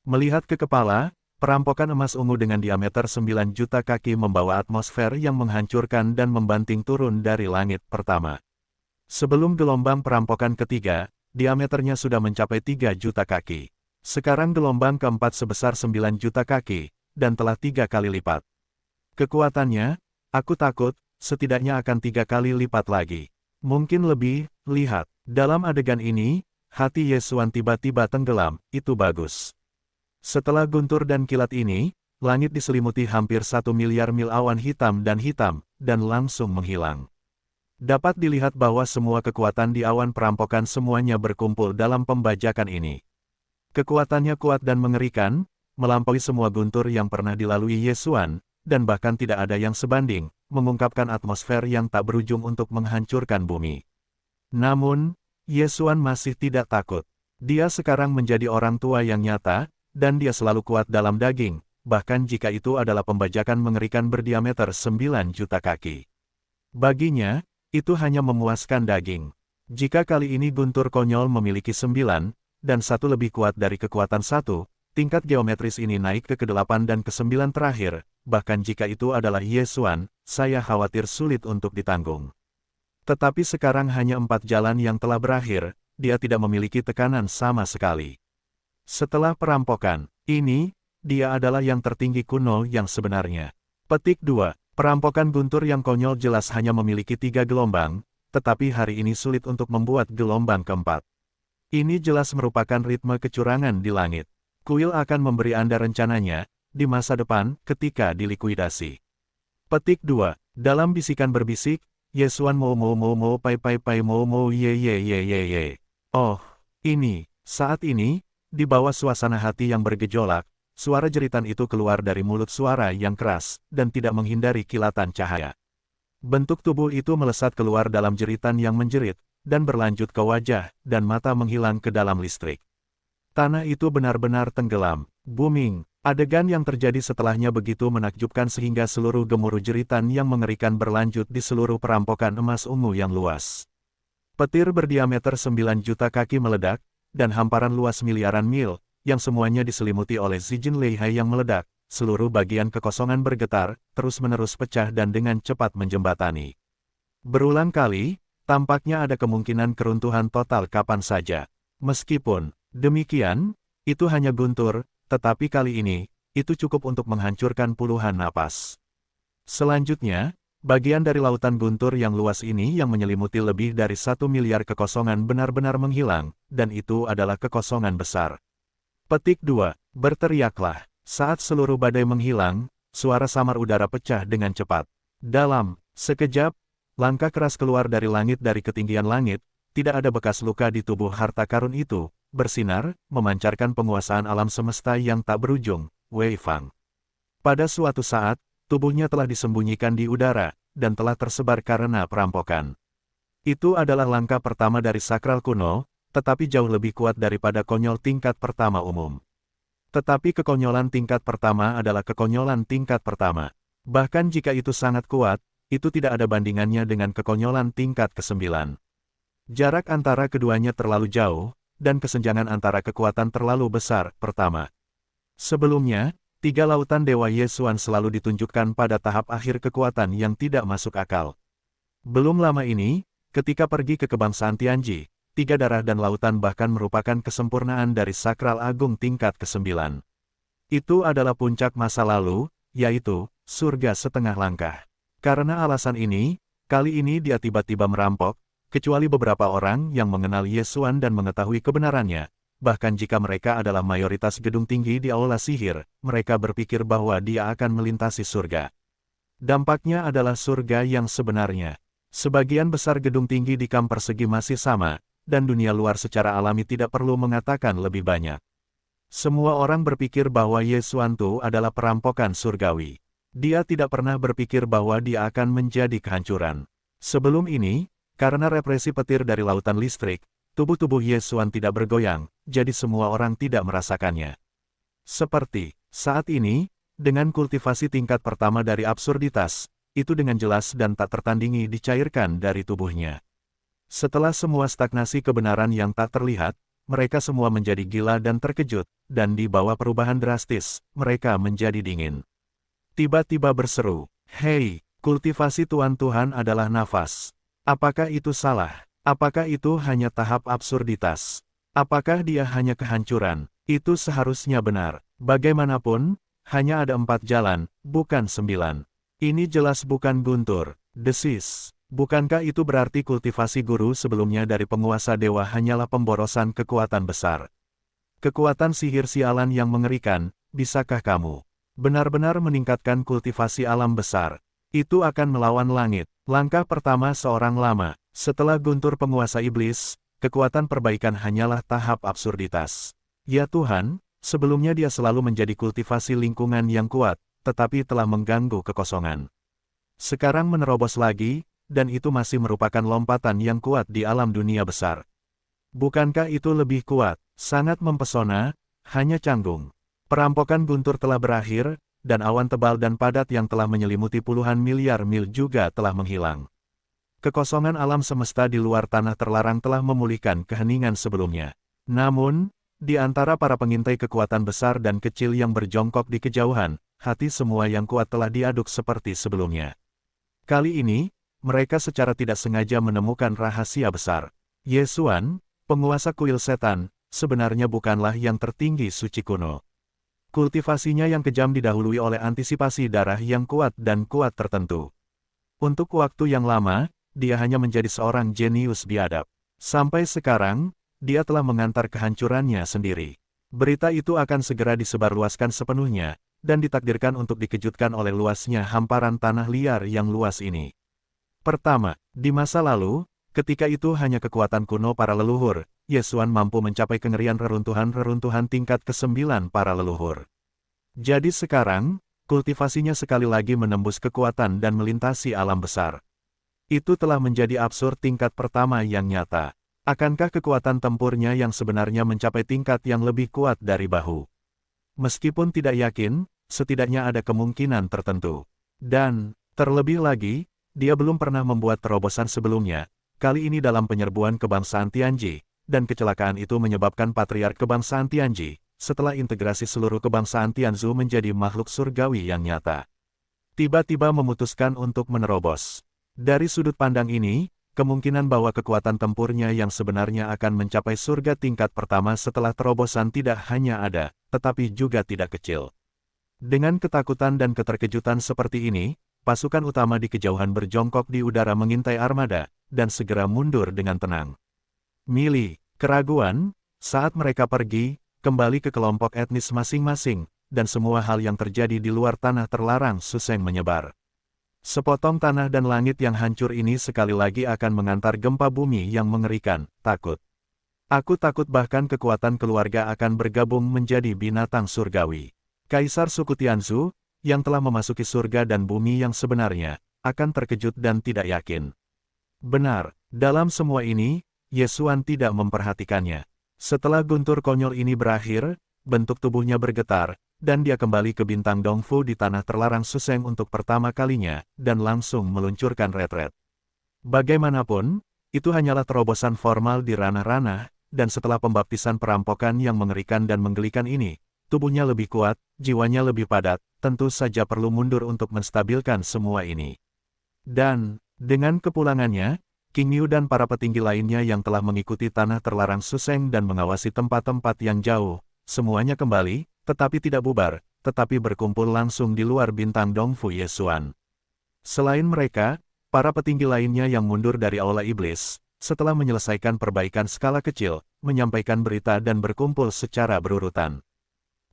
Melihat ke kepala, perampokan emas ungu dengan diameter 9 juta kaki membawa atmosfer yang menghancurkan dan membanting turun dari langit pertama. Sebelum gelombang perampokan ketiga, diameternya sudah mencapai 3 juta kaki. Sekarang gelombang keempat sebesar 9 juta kaki, dan telah 3 kali lipat. Kekuatannya, aku takut, setidaknya akan 3 kali lipat lagi. Mungkin lebih. Lihat, dalam adegan ini, hati Ye Xuan tiba-tiba tenggelam, itu bagus. Setelah guntur dan kilat ini, langit diselimuti hampir 1 miliar mil awan hitam, dan langsung menghilang. Dapat dilihat bahwa semua kekuatan di awan perampokan semuanya berkumpul dalam pembajakan ini. Kekuatannya kuat dan mengerikan, melampaui semua guntur yang pernah dilalui Ye Xuan, dan bahkan tidak ada yang sebanding, mengungkapkan atmosfer yang tak berujung untuk menghancurkan bumi. Namun, Ye Xuan masih tidak takut. Dia sekarang menjadi orang tua yang nyata, dan dia selalu kuat dalam daging, bahkan jika itu adalah pembajakan mengerikan berdiameter 9 juta kaki. Baginya, itu hanya memuaskan daging. Jika kali ini guntur konyol memiliki 9, dan 1 lebih kuat dari kekuatan 1, tingkat geometris ini naik ke ke-8 dan ke-9 terakhir, bahkan jika itu adalah Ye Xuan, saya khawatir sulit untuk ditanggung. Tetapi sekarang hanya 4 jalan yang telah berakhir, dia tidak memiliki tekanan sama sekali. Setelah perampokan ini, dia adalah yang tertinggi kuno yang sebenarnya. Petik 2. Perampokan guntur yang konyol jelas hanya memiliki 3 gelombang, tetapi hari ini sulit untuk membuat gelombang keempat. Ini jelas merupakan ritme kecurangan di langit. Kuil akan memberi Anda rencananya, di masa depan, ketika dilikuidasi. Petik 2. Dalam bisikan berbisik, Yesuan mo pai pai pai mo ye ye ye ye ye. Oh, ini, saat ini, di bawah suasana hati yang bergejolak, suara jeritan itu keluar dari mulut suara yang keras, dan tidak menghindari kilatan cahaya. Bentuk tubuh itu melesat keluar dalam jeritan yang menjerit, dan berlanjut ke wajah, dan mata menghilang ke dalam listrik. Tanah itu benar-benar tenggelam, booming. Adegan yang terjadi setelahnya begitu menakjubkan sehingga seluruh gemuruh jeritan yang mengerikan berlanjut di seluruh perampokan emas ungu yang luas. Petir berdiameter 9 juta kaki meledak, dan hamparan luas miliaran mil, yang semuanya diselimuti oleh Zijin Leihai yang meledak, seluruh bagian kekosongan bergetar, terus-menerus pecah dan dengan cepat menjembatani. Berulang kali, tampaknya ada kemungkinan keruntuhan total kapan saja. Meskipun demikian, itu hanya guntur, tetapi kali ini, itu cukup untuk menghancurkan puluhan napas. Selanjutnya, bagian dari lautan guntur yang luas ini yang menyelimuti lebih dari 1 miliar kekosongan benar-benar menghilang, dan itu adalah kekosongan besar. Petik 2. Berteriaklah. Saat seluruh badai menghilang, suara samar udara pecah dengan cepat. Dalam sekejap, langkah keras keluar dari langit dari ketinggian langit, tidak ada bekas luka di tubuh harta karun itu, bersinar, memancarkan penguasaan alam semesta yang tak berujung, Wei Fang. Pada suatu saat, tubuhnya telah disembunyikan di udara, dan telah tersebar karena perampokan. Itu adalah langkah pertama dari sakral kuno, tetapi jauh lebih kuat daripada konyol tingkat pertama umum. Tetapi kekonyolan tingkat pertama adalah kekonyolan tingkat pertama. Bahkan jika itu sangat kuat, itu tidak ada bandingannya dengan kekonyolan tingkat ke-9. Jarak antara keduanya terlalu jauh, dan kesenjangan antara kekuatan terlalu besar, pertama. Sebelumnya, 3 lautan Dewa Yesuan selalu ditunjukkan pada tahap akhir kekuatan yang tidak masuk akal. Belum lama ini, ketika pergi ke kebangsaan Tianji, 3 darah dan lautan bahkan merupakan kesempurnaan dari sakral agung tingkat ke-9. Itu adalah puncak masa lalu, yaitu, surga setengah langkah. Karena alasan ini, kali ini dia tiba-tiba merampok, kecuali beberapa orang yang mengenal Yesuan dan mengetahui kebenarannya. Bahkan jika mereka adalah mayoritas gedung tinggi di aula sihir, mereka berpikir bahwa dia akan melintasi surga. Dampaknya adalah surga yang sebenarnya. Sebagian besar gedung tinggi di kamp persegi masih sama, dan dunia luar secara alami tidak perlu mengatakan lebih banyak. Semua orang berpikir bahwa Yesuan Tu adalah perampokan surgawi. Dia tidak pernah berpikir bahwa dia akan menjadi kehancuran. Sebelum ini, karena represi petir dari lautan listrik, tubuh-tubuh Yesuan tidak bergoyang, jadi semua orang tidak merasakannya. Seperti saat ini, dengan kultivasi tingkat pertama dari absurditas, itu dengan jelas dan tak tertandingi dicairkan dari tubuhnya. Setelah semua stagnasi kebenaran yang tak terlihat, mereka semua menjadi gila dan terkejut, dan di bawah perubahan drastis, mereka menjadi dingin. Tiba-tiba berseru, "Hei, kultivasi Tuan Tuhan adalah nafas. Apakah itu salah? Apakah itu hanya tahap absurditas? Apakah dia hanya kehancuran? Itu seharusnya benar. Bagaimanapun, hanya ada 4 jalan, bukan 9. Ini jelas bukan guntur, desis. Bukankah itu berarti kultivasi guru sebelumnya dari penguasa dewa hanyalah pemborosan kekuatan besar? Kekuatan sihir sialan yang mengerikan, bisakah kamu benar-benar meningkatkan kultivasi alam besar? Itu akan melawan langit. Langkah pertama seorang lama. Setelah guntur penguasa iblis, kekuatan perbaikan hanyalah tahap absurditas. Ya Tuhan, sebelumnya dia selalu menjadi kultivasi lingkungan yang kuat, tetapi telah mengganggu kekosongan. Sekarang menerobos lagi, dan itu masih merupakan lompatan yang kuat di alam dunia besar. Bukankah itu lebih kuat, sangat mempesona, hanya canggung. Perampokan guntur telah berakhir, dan awan tebal dan padat yang telah menyelimuti puluhan miliar mil juga telah menghilang. Kekosongan alam semesta di luar tanah terlarang telah memulihkan keheningan sebelumnya. Namun, di antara para pengintai kekuatan besar dan kecil yang berjongkok di kejauhan, hati semua yang kuat telah diaduk seperti sebelumnya. Kali ini, mereka secara tidak sengaja menemukan rahasia besar. Yesuan, penguasa kuil setan, sebenarnya bukanlah yang tertinggi suci kuno. Kultivasinya yang kejam didahului oleh antisipasi darah yang kuat dan kuat tertentu. Untuk waktu yang lama, dia hanya menjadi seorang jenius biadab. Sampai sekarang, dia telah mengantar kehancurannya sendiri. Berita itu akan segera disebarluaskan sepenuhnya, dan ditakdirkan untuk dikejutkan oleh luasnya hamparan tanah liar yang luas ini. Pertama, di masa lalu, ketika itu hanya kekuatan kuno para leluhur, Yesuan mampu mencapai kengerian reruntuhan-reruntuhan tingkat ke-9 para leluhur. Jadi sekarang, kultivasinya sekali lagi menembus kekuatan dan melintasi alam besar. Itu telah menjadi absurd tingkat pertama yang nyata. Akankah kekuatan tempurnya yang sebenarnya mencapai tingkat yang lebih kuat dari bahu? Meskipun tidak yakin, setidaknya ada kemungkinan tertentu. Dan, terlebih lagi, dia belum pernah membuat terobosan sebelumnya, kali ini dalam penyerbuan kebangsaan Tianji, dan kecelakaan itu menyebabkan patriark kebangsaan Tianji, setelah integrasi seluruh kebangsaan Tianzhu menjadi makhluk surgawi yang nyata. Tiba-tiba memutuskan untuk menerobos. Dari sudut pandang ini, kemungkinan bahwa kekuatan tempurnya yang sebenarnya akan mencapai surga tingkat pertama setelah terobosan tidak hanya ada, tetapi juga tidak kecil. Dengan ketakutan dan keterkejutan seperti ini, pasukan utama di kejauhan berjongkok di udara mengintai armada, dan segera mundur dengan tenang. Keraguan, saat mereka pergi, kembali ke kelompok etnis masing-masing, dan semua hal yang terjadi di luar tanah terlarang Suseng menyebar. Sepotong tanah dan langit yang hancur ini sekali lagi akan mengantar gempa bumi yang mengerikan, takut. Aku takut bahkan kekuatan keluarga akan bergabung menjadi binatang surgawi. Kaisar suku Tianzhu, yang telah memasuki surga dan bumi yang sebenarnya, akan terkejut dan tidak yakin. Benar, dalam semua ini, Yesuan tidak memperhatikannya. Setelah guntur konyol ini berakhir, bentuk tubuhnya bergetar, dan dia kembali ke bintang Dongfu di tanah terlarang Suseng untuk pertama kalinya, dan langsung meluncurkan retret. Bagaimanapun, itu hanyalah terobosan formal di ranah-ranah, dan setelah pembaptisan perampokan yang mengerikan dan menggelikan ini, tubuhnya lebih kuat, jiwanya lebih padat, tentu saja perlu mundur untuk menstabilkan semua ini. Dan, dengan kepulangannya, King Yu dan para petinggi lainnya yang telah mengikuti tanah terlarang Suseng dan mengawasi tempat-tempat yang jauh, semuanya kembali, tetapi tidak bubar, tetapi berkumpul langsung di luar bintang Dongfu Yesuan. Selain mereka, para petinggi lainnya yang mundur dari Aula Iblis, setelah menyelesaikan perbaikan skala kecil, menyampaikan berita dan berkumpul secara berurutan.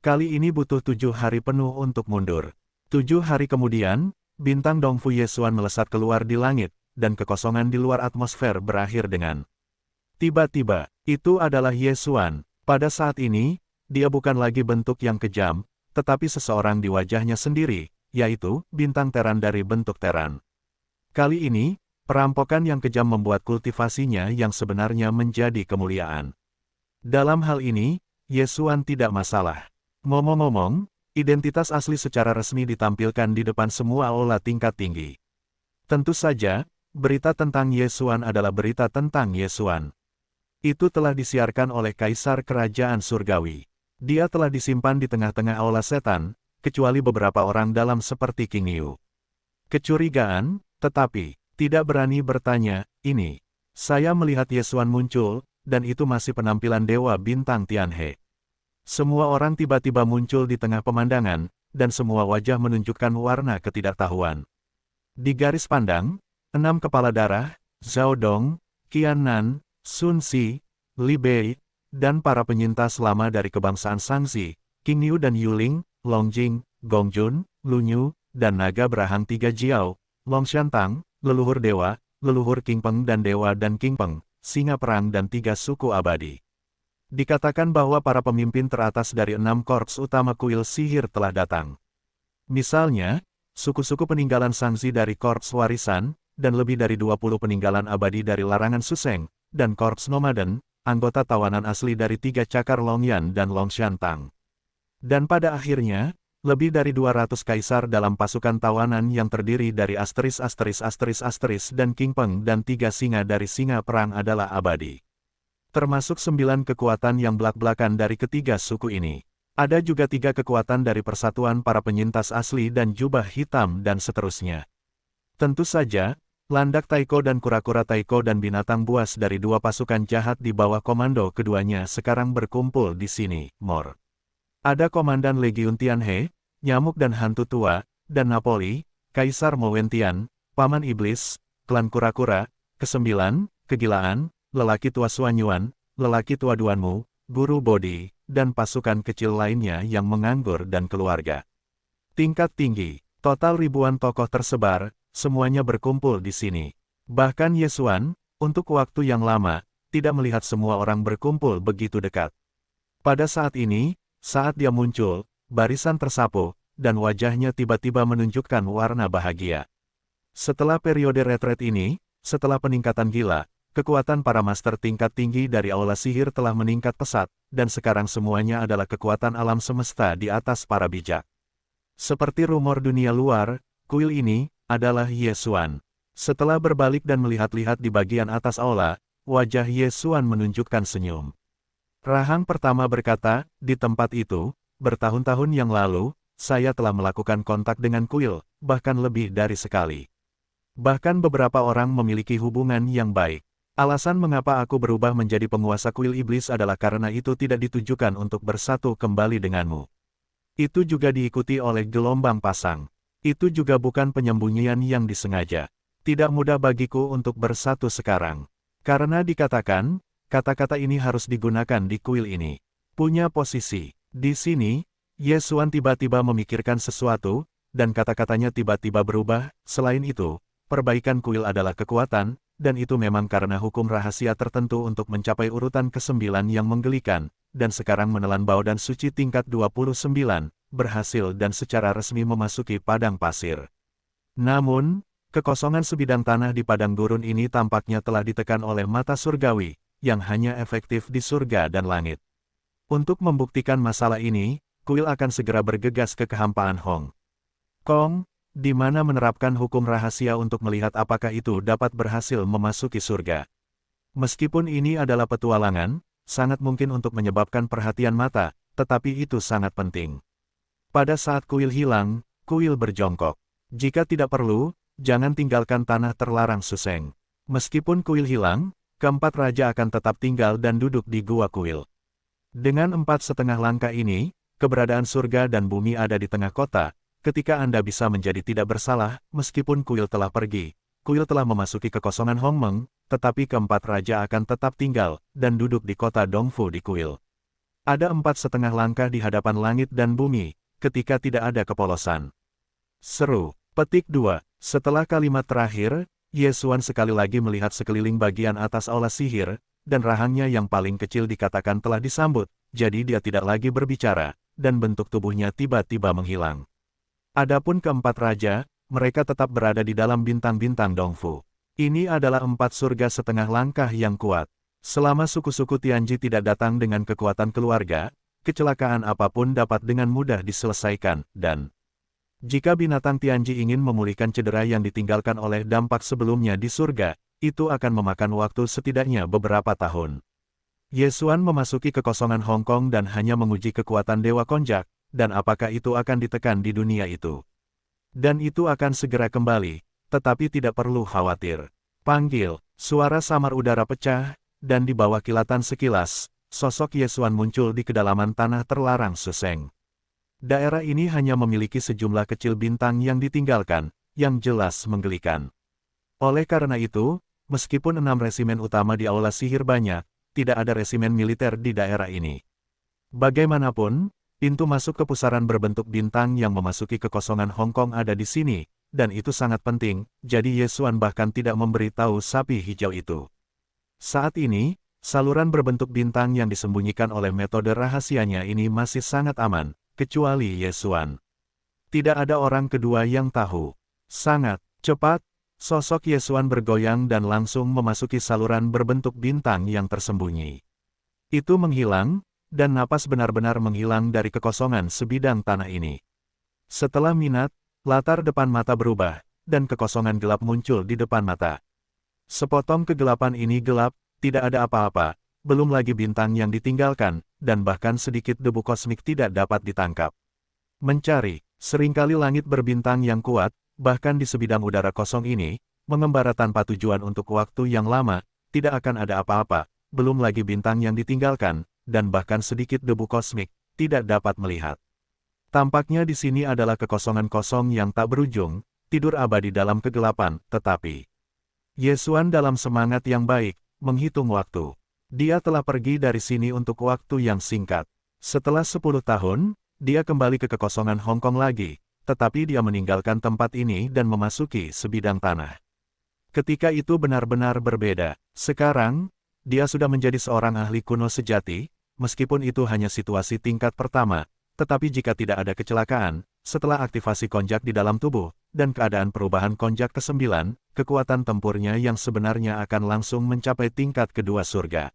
Kali ini butuh 7 hari penuh untuk mundur. 7 hari kemudian, bintang Dongfu Yesuan melesat keluar di langit, dan kekosongan di luar atmosfer berakhir dengan tiba-tiba. Itu adalah Yesuan. Pada saat ini, dia bukan lagi bentuk yang kejam, tetapi seseorang di wajahnya sendiri, yaitu bintang Teran dari bentuk Teran. Kali ini, perampokan yang kejam membuat kultivasinya yang sebenarnya menjadi kemuliaan. Dalam hal ini, Yesuan tidak masalah. Ngomong-ngomong, identitas asli secara resmi ditampilkan di depan semua aula tingkat tinggi. Tentu saja, berita tentang Yesuan adalah berita tentang Yesuan. Itu telah disiarkan oleh Kaisar Kerajaan Surgawi. Dia telah disimpan di tengah-tengah aula setan, kecuali beberapa orang dalam seperti King Yu. Kecurigaan, tetapi tidak berani bertanya, ini. Saya melihat Yesuan muncul, dan itu masih penampilan Dewa Bintang Tianhe. Semua orang tiba-tiba muncul di tengah pemandangan, dan semua wajah menunjukkan warna ketidaktahuan. Di garis pandang, 6 kepala darah, Zhao Dong, Qian Nan, Sun Si, Li Bei, dan para penyintas lama dari kebangsaan Shangzi, King Yu dan Yuling, Long Jing, Gong Jun, Lu Nyu, dan naga berahang 3 Jiao, Long Shantang, leluhur dewa, leluhur King Peng dan dewa dan King Peng, singa perang dan 3 suku abadi. Dikatakan bahwa para pemimpin teratas dari 6 korps utama kuil sihir telah datang. Misalnya, suku-suku peninggalan Shangzi dari korps warisan, dan lebih dari 20 peninggalan abadi dari larangan Suseng, dan korps nomaden, anggota tawanan asli dari 3 cakar Longyan dan Longshantang. Dan pada akhirnya, lebih dari 200 kaisar dalam pasukan tawanan yang terdiri dari asteris dan King Peng dan 3 singa dari singa perang adalah abadi. Termasuk 9 kekuatan yang belak-belakan dari ketiga suku ini. Ada juga 3 kekuatan dari persatuan para penyintas asli dan jubah hitam dan seterusnya. Tentu saja, landak Taiko dan kura-kura Taiko dan binatang buas dari 2 pasukan jahat di bawah komando keduanya sekarang berkumpul di sini, Mor. Ada Komandan Legiun Tianhe, Nyamuk dan Hantu Tua, dan Napoli, Kaisar Mowentian, Paman Iblis, Klan Kura-Kura, Kesembilan, Kegilaan, Lelaki Tua Suanyuan, Lelaki Tua Duanmu, Guru Bodi, dan pasukan kecil lainnya yang menganggur dan keluarga. Tingkat tinggi, total ribuan tokoh tersebar, semuanya berkumpul di sini. Bahkan Yesuan, untuk waktu yang lama, tidak melihat semua orang berkumpul begitu dekat. Pada saat ini, saat dia muncul, barisan tersapu, dan wajahnya tiba-tiba menunjukkan warna bahagia. Setelah periode retret ini, setelah peningkatan gila, kekuatan para master tingkat tinggi dari Aula Sihir telah meningkat pesat, dan sekarang semuanya adalah kekuatan alam semesta di atas para bijak. Seperti rumor dunia luar, kuil ini adalah Yesuan. Setelah berbalik dan melihat-lihat di bagian atas aula, wajah Yesuan menunjukkan senyum. Rahang pertama berkata, di tempat itu, bertahun-tahun yang lalu, saya telah melakukan kontak dengan kuil, bahkan lebih dari sekali. Bahkan beberapa orang memiliki hubungan yang baik. Alasan mengapa aku berubah menjadi penguasa kuil iblis adalah karena itu tidak ditujukan untuk bersatu kembali denganmu. Itu juga diikuti oleh gelombang pasang. Itu juga bukan penyembunyian yang disengaja. Tidak mudah bagiku untuk bersatu sekarang. Karena dikatakan, kata-kata ini harus digunakan di kuil ini. Punya posisi. Di sini, Yesuan tiba-tiba memikirkan sesuatu, dan kata-katanya tiba-tiba berubah. Selain itu, perbaikan kuil adalah kekuatan, dan itu memang karena hukum rahasia tertentu untuk mencapai urutan ke-9 yang menggelikan, dan sekarang menelan bau dan suci tingkat 29, berhasil dan secara resmi memasuki padang pasir. Namun, kekosongan sebidang tanah di padang gurun ini tampaknya telah ditekan oleh mata surgawi, yang hanya efektif di surga dan langit. Untuk membuktikan masalah ini, kuil akan segera bergegas ke kehampaan Hong Kong, di mana menerapkan hukum rahasia untuk melihat apakah itu dapat berhasil memasuki surga. Meskipun ini adalah petualangan, sangat mungkin untuk menyebabkan perhatian mata, tetapi itu sangat penting. Pada saat kuil hilang, kuil berjongkok. Jika tidak perlu, jangan tinggalkan tanah terlarang Suseng. Meskipun kuil hilang, keempat raja akan tetap tinggal dan duduk di gua kuil. Dengan 4,5 langkah ini, keberadaan surga dan bumi ada di tengah kota. Ketika Anda bisa menjadi tidak bersalah, meskipun kuil telah pergi, kuil telah memasuki kekosongan Hong Meng, tetapi keempat raja akan tetap tinggal, dan duduk di kota Dongfu di kuil. Ada 4,5 langkah di hadapan langit dan bumi, ketika tidak ada kepolosan. Seru. Petik 2. Setelah kalimat terakhir, Yesuan sekali lagi melihat sekeliling bagian atas aula sihir, dan rahangnya yang paling kecil dikatakan telah disambut, jadi dia tidak lagi berbicara, dan bentuk tubuhnya tiba-tiba menghilang. Adapun keempat raja, mereka tetap berada di dalam bintang-bintang Dongfu. Ini adalah 4 surga setengah langkah yang kuat. Selama suku-suku Tianji tidak datang dengan kekuatan keluarga, kecelakaan apapun dapat dengan mudah diselesaikan, dan jika binatang Tianji ingin memulihkan cedera yang ditinggalkan oleh dampak sebelumnya di surga, itu akan memakan waktu setidaknya beberapa tahun. Yesuan memasuki kekosongan Hong Kong dan hanya menguji kekuatan Dewa Konjak, dan apakah itu akan ditekan di dunia itu. Dan itu akan segera kembali, tetapi tidak perlu khawatir. Panggil, suara samar udara pecah, dan di bawah kilatan sekilas, sosok Yesuan muncul di kedalaman tanah terlarang Suseng. Daerah ini hanya memiliki sejumlah kecil bintang yang ditinggalkan, yang jelas menggelikan. Oleh karena itu, meskipun 6 resimen utama di aula sihir banyak, tidak ada resimen militer di daerah ini. Bagaimanapun, pintu masuk ke pusaran berbentuk bintang yang memasuki kekosongan Hong Kong ada di sini, dan itu sangat penting, jadi Yesuan bahkan tidak memberitahu sapi hijau itu. Saat ini, saluran berbentuk bintang yang disembunyikan oleh metode rahasianya ini masih sangat aman, kecuali Yesuan. Tidak ada orang kedua yang tahu. Sangat cepat, sosok Yesuan bergoyang dan langsung memasuki saluran berbentuk bintang yang tersembunyi. Itu menghilang, dan napas benar-benar menghilang dari kekosongan sebidang tanah ini. Setelah minat, latar depan mata berubah, dan kekosongan gelap muncul di depan mata. Sepotong kegelapan ini gelap, tidak ada apa-apa, belum lagi bintang yang ditinggalkan, dan bahkan sedikit debu kosmik tidak dapat ditangkap. Mencari, seringkali langit berbintang yang kuat, bahkan di sebidang udara kosong ini, mengembara tanpa tujuan untuk waktu yang lama, tidak akan ada apa-apa, belum lagi bintang yang ditinggalkan, dan bahkan sedikit debu kosmik, tidak dapat melihat. Tampaknya di sini adalah kekosongan kosong yang tak berujung, tidur abadi dalam kegelapan, tetapi Ye Xuan dalam semangat yang baik, menghitung waktu. Dia telah pergi dari sini untuk waktu yang singkat. Setelah 10 tahun, dia kembali ke kekosongan Hong Kong lagi, tetapi dia meninggalkan tempat ini dan memasuki sebidang tanah. Ketika itu benar-benar berbeda. Sekarang, dia sudah menjadi seorang ahli kuno sejati, meskipun itu hanya situasi tingkat pertama, tetapi jika tidak ada kecelakaan, setelah aktivasi konjak di dalam tubuh, dan keadaan perubahan konjak ke-9, kekuatan tempurnya yang sebenarnya akan langsung mencapai tingkat kedua surga.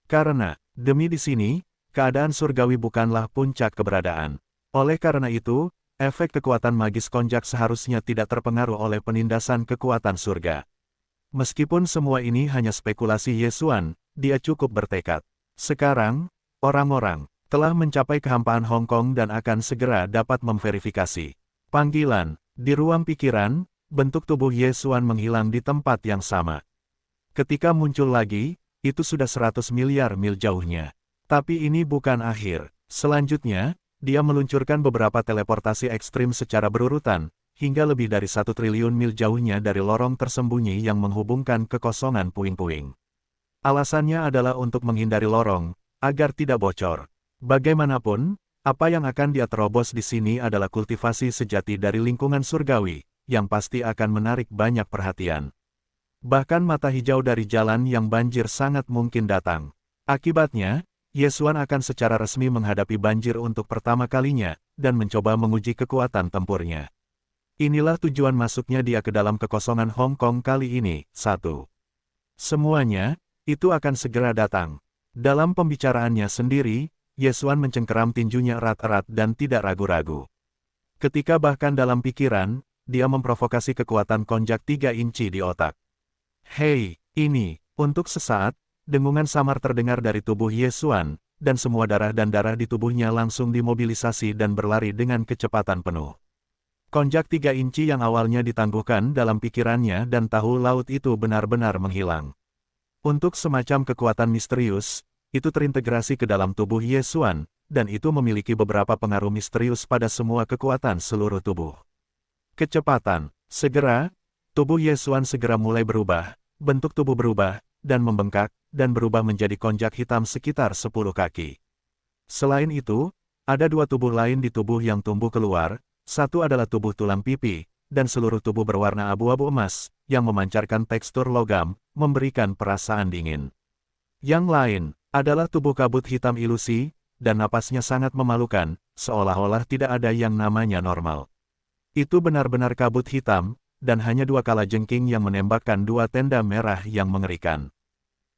Karena, demi di sini, keadaan surgawi bukanlah puncak keberadaan. Oleh karena itu, efek kekuatan magis konjak seharusnya tidak terpengaruh oleh penindasan kekuatan surga. Meskipun semua ini hanya spekulasi Ye Xuan, dia cukup bertekad. Sekarang, orang-orang telah mencapai kehampaan Hong Kong dan akan segera dapat memverifikasi. Panggilan, di ruang pikiran, bentuk tubuh Ye Xuan menghilang di tempat yang sama. Ketika muncul lagi, itu sudah 100 miliar mil jauhnya. Tapi ini bukan akhir. Selanjutnya, dia meluncurkan beberapa teleportasi ekstrim secara berurutan, hingga lebih dari 1 triliun mil jauhnya dari lorong tersembunyi yang menghubungkan kekosongan puing-puing. Alasannya adalah untuk menghindari lorong, agar tidak bocor. Bagaimanapun, apa yang akan dia terobos di sini adalah kultivasi sejati dari lingkungan surgawi, yang pasti akan menarik banyak perhatian. Bahkan mata hijau dari jalan yang banjir sangat mungkin datang. Akibatnya, Ye Xuan akan secara resmi menghadapi banjir untuk pertama kalinya, dan mencoba menguji kekuatan tempurnya. Inilah tujuan masuknya dia ke dalam kekosongan Hong Kong kali ini. 1. Semuanya, itu akan segera datang. Dalam pembicaraannya sendiri, Ye Xuan mencengkeram tinjunya erat-erat dan tidak ragu-ragu. Ketika bahkan dalam pikiran, dia memprovokasi kekuatan konjak 3 inci di otak. Hei, ini, untuk sesaat, dengungan samar terdengar dari tubuh Ye Xuan, dan semua darah dan darah di tubuhnya langsung dimobilisasi dan berlari dengan kecepatan penuh. Konjak 3 inci yang awalnya ditangguhkan dalam pikirannya dan tahu laut itu benar-benar menghilang. Untuk semacam kekuatan misterius, itu terintegrasi ke dalam tubuh Ye Xuan, dan itu memiliki beberapa pengaruh misterius pada semua kekuatan seluruh tubuh. Kecepatan. Segera, tubuh Ye Xuan segera mulai berubah, bentuk tubuh berubah, dan membengkak, dan berubah menjadi konjak hitam sekitar 10 kaki. Selain itu, ada 2 tubuh lain di tubuh yang tumbuh keluar. Satu adalah tubuh tulang pipi, dan seluruh tubuh berwarna abu-abu emas, yang memancarkan tekstur logam, memberikan perasaan dingin. Yang lain, adalah tubuh kabut hitam ilusi, dan napasnya sangat memalukan, seolah-olah tidak ada yang namanya normal. Itu benar-benar kabut hitam, dan hanya 2 kalajengking yang menembakkan 2 tenda merah yang mengerikan.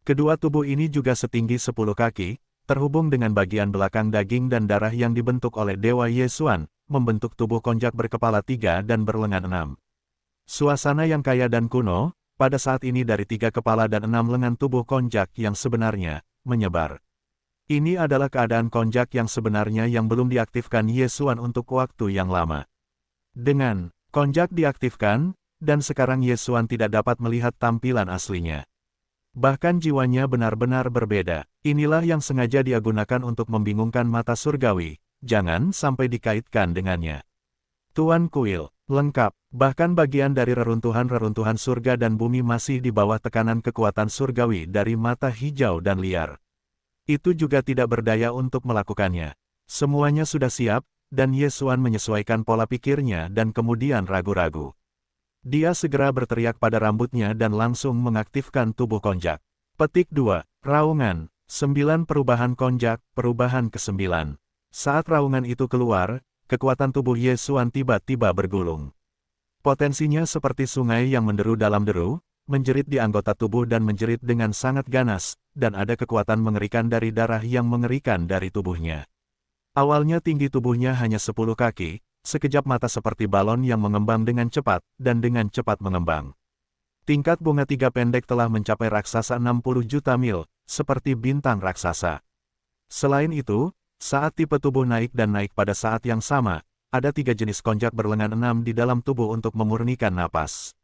Kedua tubuh ini juga setinggi 10 kaki, terhubung dengan bagian belakang daging dan darah yang dibentuk oleh Dewa Ye Xuan, membentuk tubuh konjak berkepala 3 dan berlengan 6. Suasana yang kaya dan kuno, pada saat ini dari 3 kepala dan 6 lengan tubuh konjak yang sebenarnya, menyebar. Ini adalah keadaan konjak yang sebenarnya yang belum diaktifkan Ye Xuan untuk waktu yang lama. Dengan konjak diaktifkan, dan sekarang Ye Xuan tidak dapat melihat tampilan aslinya. Bahkan jiwanya benar-benar berbeda. Inilah yang sengaja dia gunakan untuk membingungkan mata surgawi. Jangan sampai dikaitkan dengannya. Tuan Kuil, lengkap, bahkan bagian dari reruntuhan-reruntuhan surga dan bumi masih di bawah tekanan kekuatan surgawi dari mata hijau dan liar. Itu juga tidak berdaya untuk melakukannya. Semuanya sudah siap, dan Ye Xuan menyesuaikan pola pikirnya dan kemudian ragu-ragu. Dia segera berteriak pada rambutnya dan langsung mengaktifkan tubuh konjak. Petik 2, Raungan, 9 perubahan konjak, perubahan ke-9. Saat raungan itu keluar, kekuatan tubuh Ye Xuan tiba-tiba bergulung. Potensinya seperti sungai yang menderu dalam deru, menjerit di anggota tubuh dan menjerit dengan sangat ganas, dan ada kekuatan mengerikan dari darah yang mengerikan dari tubuhnya. Awalnya tinggi tubuhnya hanya 10 kaki, sekejap mata seperti balon yang mengembang dengan cepat, dan dengan cepat mengembang. Tingkat bunga 3 pendek telah mencapai raksasa 60 juta mil, seperti bintang raksasa. Selain itu, saat tipe tubuh naik dan naik pada saat yang sama, ada 3 jenis konjak berlengan 6 di dalam tubuh untuk memurnikan napas.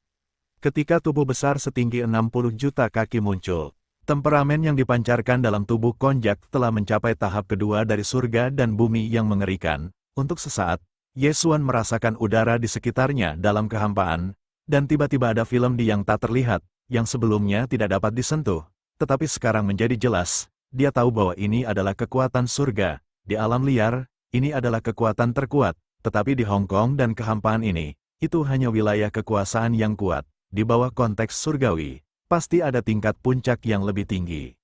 Ketika tubuh besar setinggi 60 juta kaki muncul, Temperamen yang dipancarkan dalam tubuh Konjak telah mencapai tahap kedua dari surga dan bumi yang mengerikan. Untuk sesaat, Yesuan merasakan udara di sekitarnya dalam kehampaan, dan tiba-tiba ada film di yang tak terlihat, yang sebelumnya tidak dapat disentuh, tetapi sekarang menjadi jelas. Dia tahu bahwa ini adalah kekuatan surga. Di alam liar, ini adalah kekuatan terkuat, tetapi di Hong Kong dan kehampaan ini, itu hanya wilayah kekuasaan yang kuat. Di bawah konteks surgawi, pasti ada tingkat puncak yang lebih tinggi.